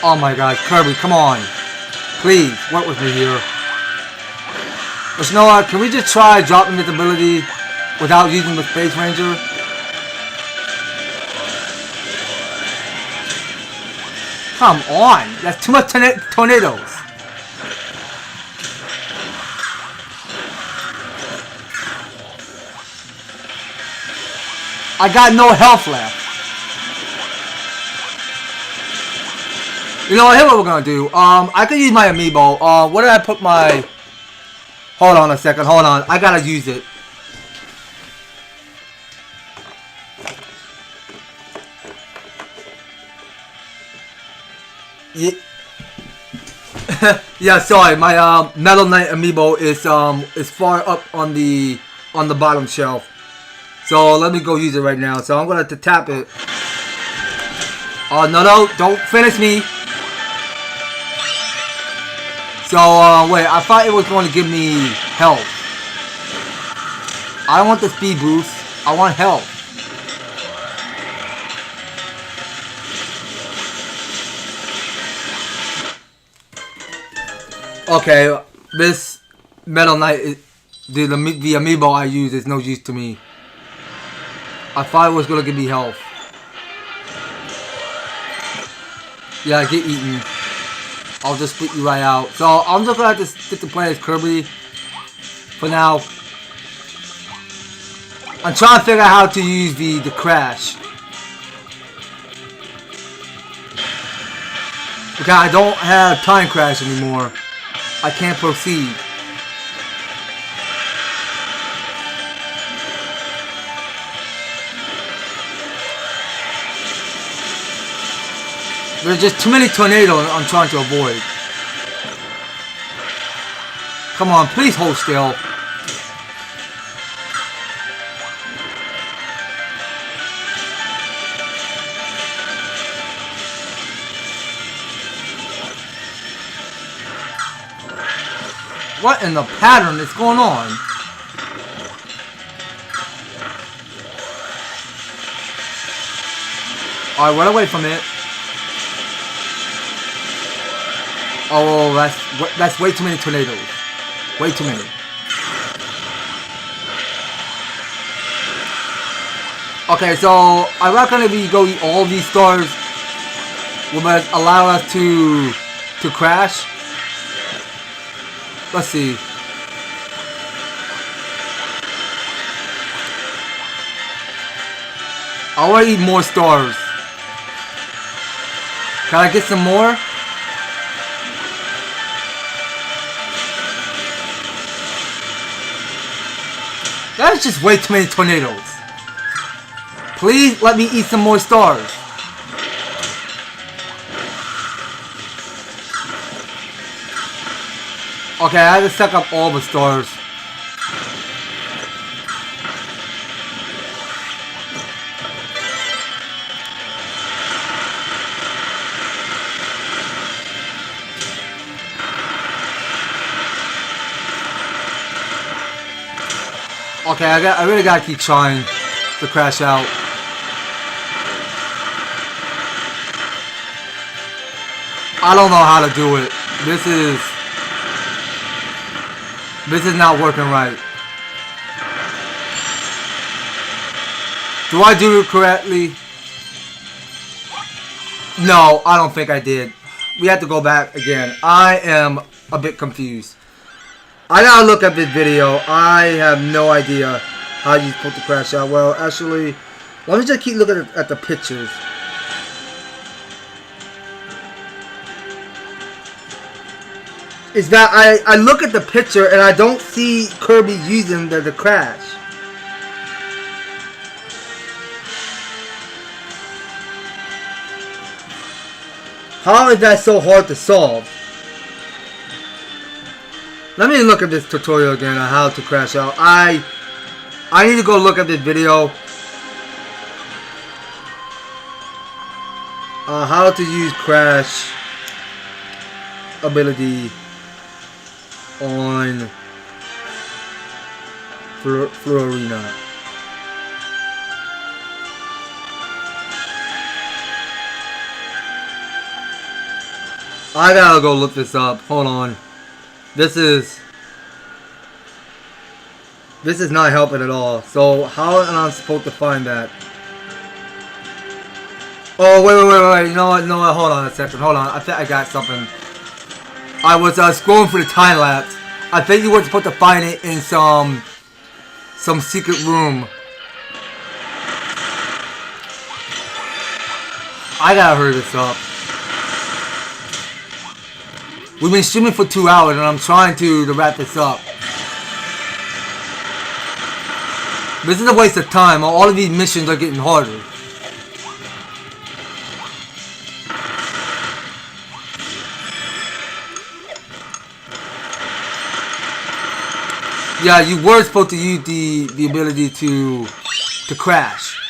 Oh my God, Kirby, come on. Please, work with me here. But you know what? Can we just try dropping this ability without using the Space Ranger? Come on, that's too much tornadoes. I got no health left. You know, here's what we're gonna do. I could use my amiibo. Where did I put my? Hold on a second. Hold on. I gotta use it. Yeah. Yeah. Sorry. My Metal Knight amiibo is far up on the bottom shelf. So let me go use it right now. So I'm gonna have to tap it. Oh no! Don't finish me. So, wait, I thought it was going to give me health. I don't want the speed boost. I want health. Okay, this Metal Knight, the amiibo I use is no use to me. I thought it was going to give me health. Yeah, get eaten. I'll just split you right out. So I'm just gonna have to stick to play as Kirby for now. I'm trying to figure out how to use the crash. Because I don't have time crash anymore. I can't proceed. There's just too many tornadoes I'm trying to avoid. Come on, please hold still. What in the pattern is going on? Alright, run away from it. Oh, that's way too many tornadoes. Way too many. Okay, so I reckon if we go eat all these stars, will that allow us to crash? Let's see. I want to eat more stars. Can I get some more? That's just way too many tornadoes. Please let me eat some more stars. Okay, I had to suck up all the stars. Okay, I really gotta keep trying to crash out. I don't know how to do it. This is not working right. Do I do it correctly? No, I don't think I did. We have to go back again. I am a bit confused. I gotta look at this video. I have no idea. How you supposed to crash out? Well, actually, let me just keep looking at the pictures. Is that I look at the picture and I don't see Kirby using the crash. How is that so hard to solve? Let me look at this tutorial again on how to crash out. I need to go look at this video. How to use crash ability on Florina. I gotta go look this up. Hold on. This is not helping at all. So how am I supposed to find that? Oh wait. You know what? Hold on a second. Hold on. I think I got something. I was scrolling for the time lapse. I think you were supposed to find it in some secret room. I gotta hurry this up. We've been streaming for 2 hours and I'm trying to wrap this up. This is a waste of time. All of these missions are getting harder. Yeah, you were supposed to use the ability to crash.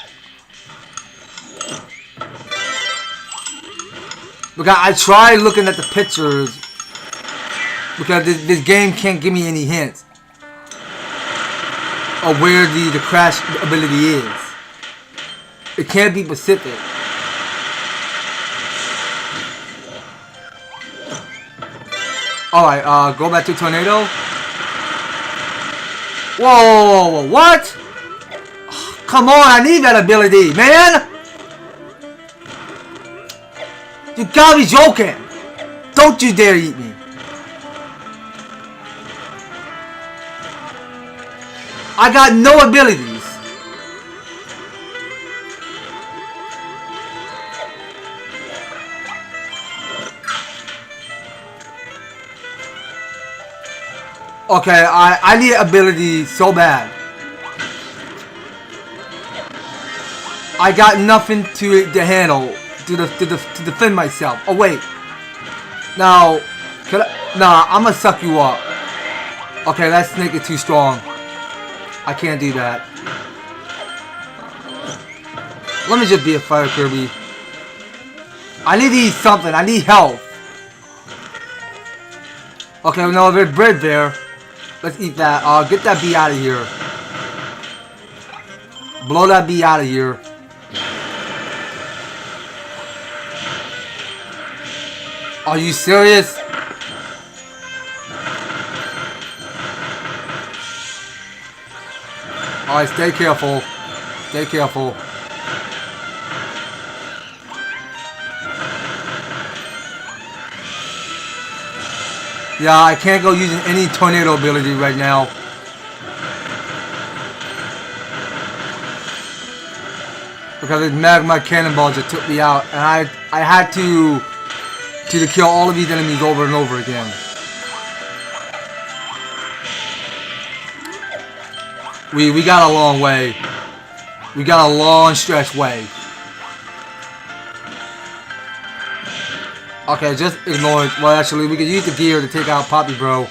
Because I tried looking at the pictures because this game can't give me any hints of where the crash ability is. It can't be specific. Alright, go back to tornado. Whoa, what? Oh, come on, I need that ability, man! You gotta be joking! Don't you dare eat me! I got no abilities! Okay, I need ability so bad. I got nothing to handle to defend myself. Oh wait, now, I'm gonna suck you up. Okay, that snake is too strong. I can't do that. Let me just be a fire Kirby. I need to eat something. I need health. Okay, no, there's bread there. Let's eat that. Get that bee out of here. Blow that bee out of here. Are you serious? Alright, stay careful. Stay careful. Yeah, I can't go using any tornado ability right now. Because the magma cannonball just took me out. And I had to kill all of these enemies over and over again. We got a long way. We got a long stretch way. Okay, just ignore it. Well, actually, we can use the gear to take out Poppy Bro.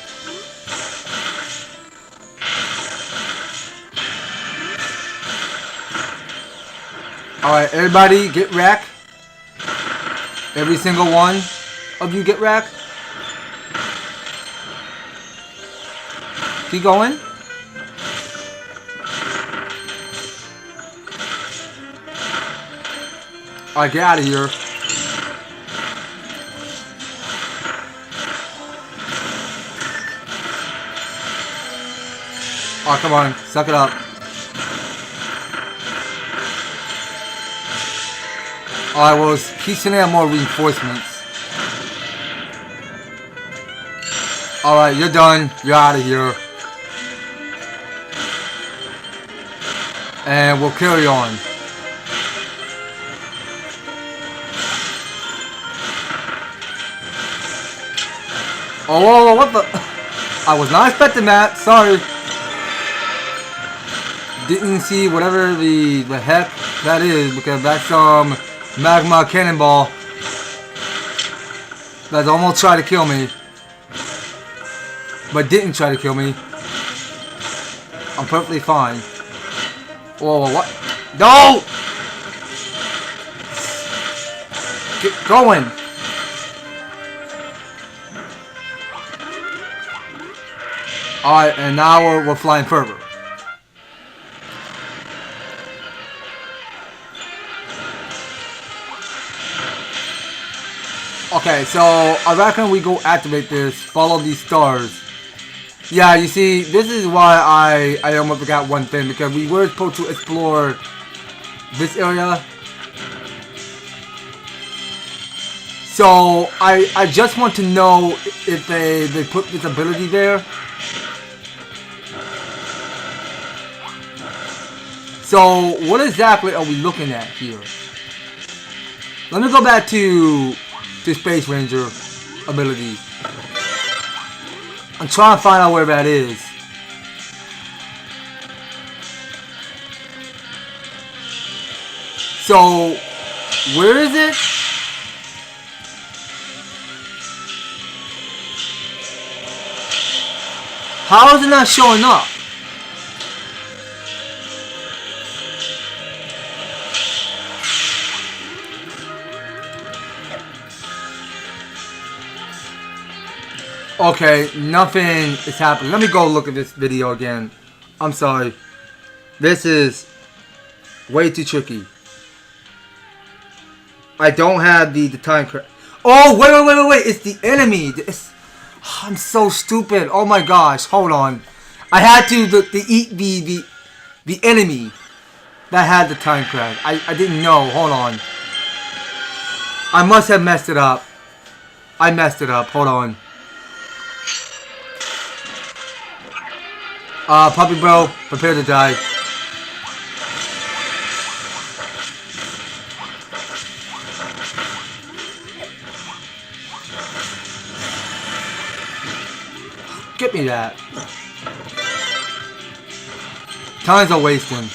Alright, everybody get wrecked. Every single one of you get wrecked. Keep going. Alright, get out of here. Oh, come on. Suck it up. Alright, well, keep sending out more reinforcements. Alright, you're done. You're out of here. And we'll carry on. Oh, whoa, what the? I was not expecting that. Sorry. Didn't see whatever the heck that is, because that's some magma cannonball that's almost tried to kill me, but didn't try to kill me. I'm perfectly fine. Whoa, what? No! Get going! Alright, and now we're flying further. Okay, so I reckon we go activate this, follow these stars. Yeah, you see, this is why I almost forgot one thing, because we were supposed to explore this area. So I just want to know if they put this ability there. So what exactly are we looking at here? Let me go back to Space Ranger ability. I'm trying to find out where that is. So where is it? How is it not showing up? Okay, nothing is happening. Let me go look at this video again. I'm sorry. This is way too tricky. I don't have the time credit. Oh, wait. It's the enemy. I'm so stupid. Oh my gosh. Hold on. I had to eat the enemy that had the time credit. I didn't know. Hold on. I must have messed it up. I messed it up. Hold on. Puppy bro, prepare to die. Get me that. Time's a wasting.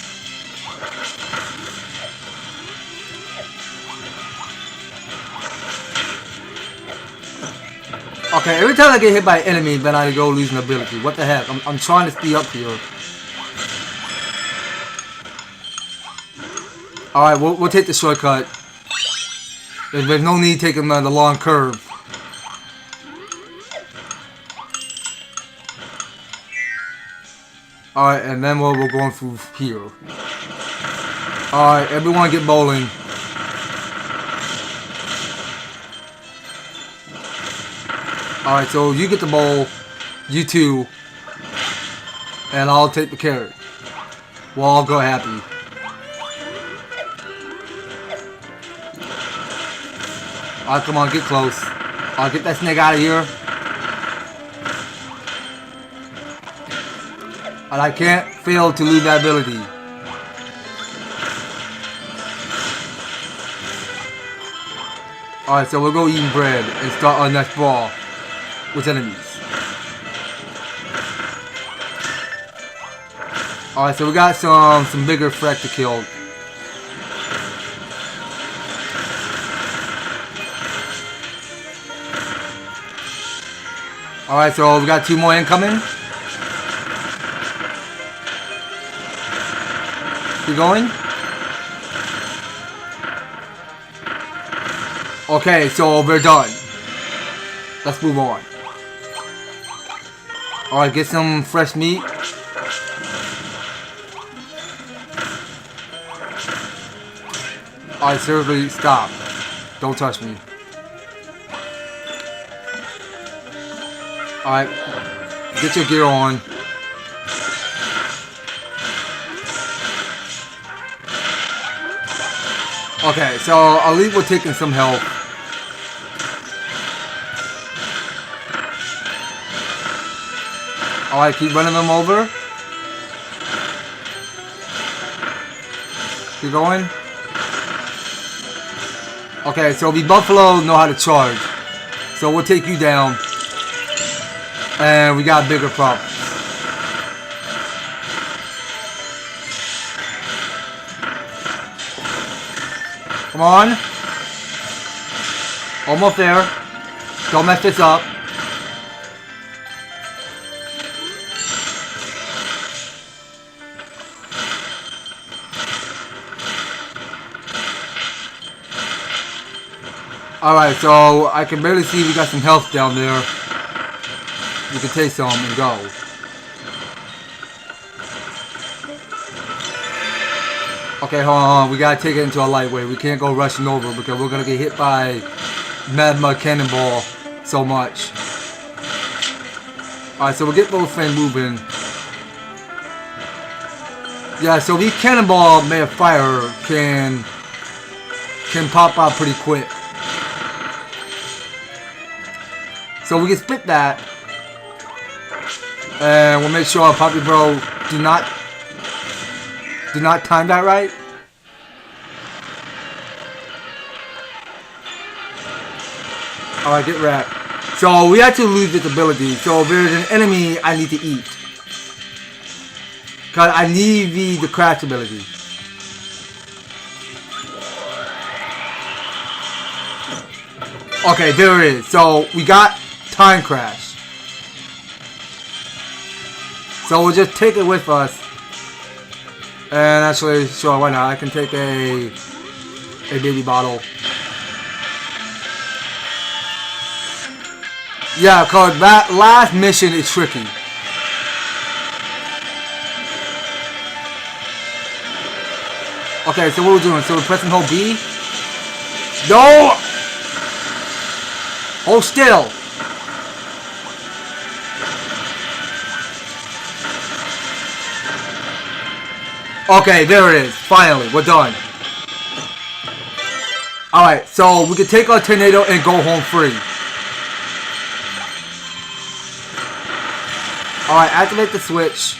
Okay, every time I get hit by an enemy, then I go lose an ability. What the heck? I'm trying to speed up here. Alright, we'll take the shortcut. There's no need taking the long curve. Alright, and then we're going through here. Alright, everyone get bowling. Alright, so you get the bowl, you two, and I'll take the carrot. We'll all go happy. Alright, come on, get close. Alright, get that snake out of here. And I can't fail to lose that ability. Alright, so we'll go eating bread and start our next brawl with enemies. Alright, so we got some bigger threat to kill. Alright, so we got 2 more incoming. Keep going. Okay, so we're done. Let's move on. Alright, get some fresh meat. Alright, seriously, stop. Don't touch me. Alright, get your gear on. Okay, so at least we're taking some health. Alright, keep running them over. Keep going. Okay, so we Buffalo know how to charge. So we'll take you down. And we got bigger problems. Come on. Almost there. Don't mess this up. Alright, so I can barely see we got some health down there. We can take some and go. Okay, hold on. We gotta take it into a lightweight. We can't go rushing over because we're gonna get hit by magma cannonball so much. Alright, so we'll get those things moving. Yeah, so these cannonball made of fire can pop out pretty quick. So we can split that. And we'll make sure Poppy Bro do not time that right. Alright, get wrapped. So we had to lose this ability. So if there's an enemy I need to eat. Cause I need the crash ability. Okay, there it is. So we got time crash. So we'll just take it with us. And actually, sure, why not? I can take a baby bottle. Yeah, cause that last mission is tricky. Okay, so what we're doing? So we're pressing hold B. No! Hold still. Okay, there it is. Finally, we're done. Alright, so we can take our tornado and go home free. Alright, activate the switch.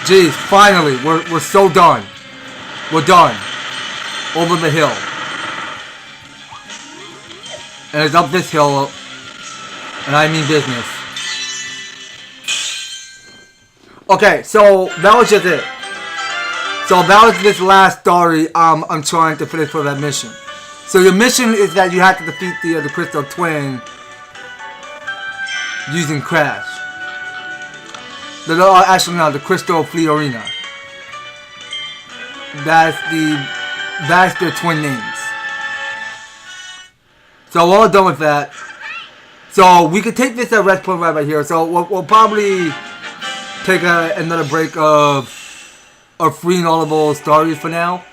Jeez, finally, we're so done. We're done. Over the hill. And it's up this hill. And I mean business. Okay, so that was just it. So that was this last story I'm trying to finish for that mission. So your mission is that you have to defeat the Crystal Twin using Crash. Actually no, the Crystal Fleet Arena. That's their twin names. So we're all done with that. So we could take this at rest point right here. So we'll probably take another break of free and all stories for now.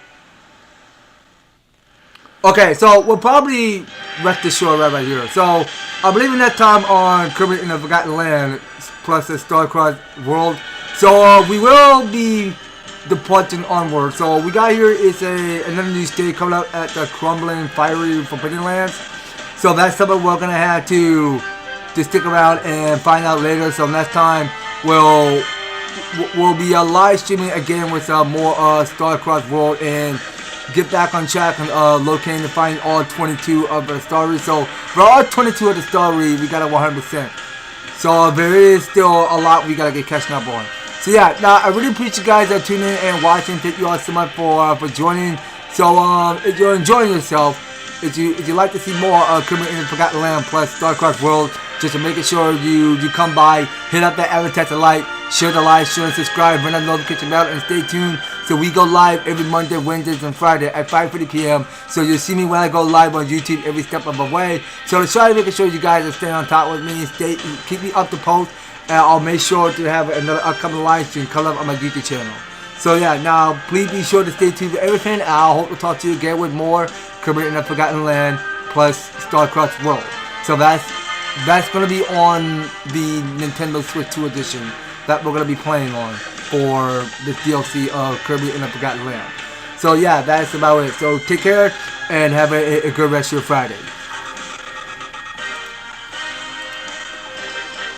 Okay, so we'll probably rest the show right here. So I believe in that time on Kirby in the Forgotten Land plus the Starcross World. So we will be departing onward. So we got here is another new stage coming out at the Crumbling Fiery Forbidden Lands. So that's something we're gonna have to stick around and find out later. So next time we'll be live streaming again with more Starcross World and get back on track on locating to find all 22 of the stories. So for all 22 of the story, we got a 100%. So there is still a lot we gotta get catching up on. So yeah, now I really appreciate you guys that tuning in and watching. Thank you all so much for joining. So if you're enjoying yourself, if you like to see more Kirby in the Forgotten Land plus Starcross World, just to making sure you come by, hit up that advertiser like, share the live, share and subscribe, ring that notification bell, and stay tuned. So we go live every Monday, Wednesdays, and Friday at 5:30 p.m. So you'll see me when I go live on YouTube every step of the way. So to try to make sure you guys are staying on top with me, keep me up to post, and I'll make sure to have another upcoming live stream come up on my YouTube channel. So yeah, now please be sure to stay tuned for everything. I hope to talk to you again with more Kirby in the Forgotten Land plus Starcross World. So that's gonna be on the Nintendo Switch 2 edition that we're gonna be playing on for this DLC of Kirby in the Forgotten Land. So yeah, that's about it. So take care and have a good rest of your Friday.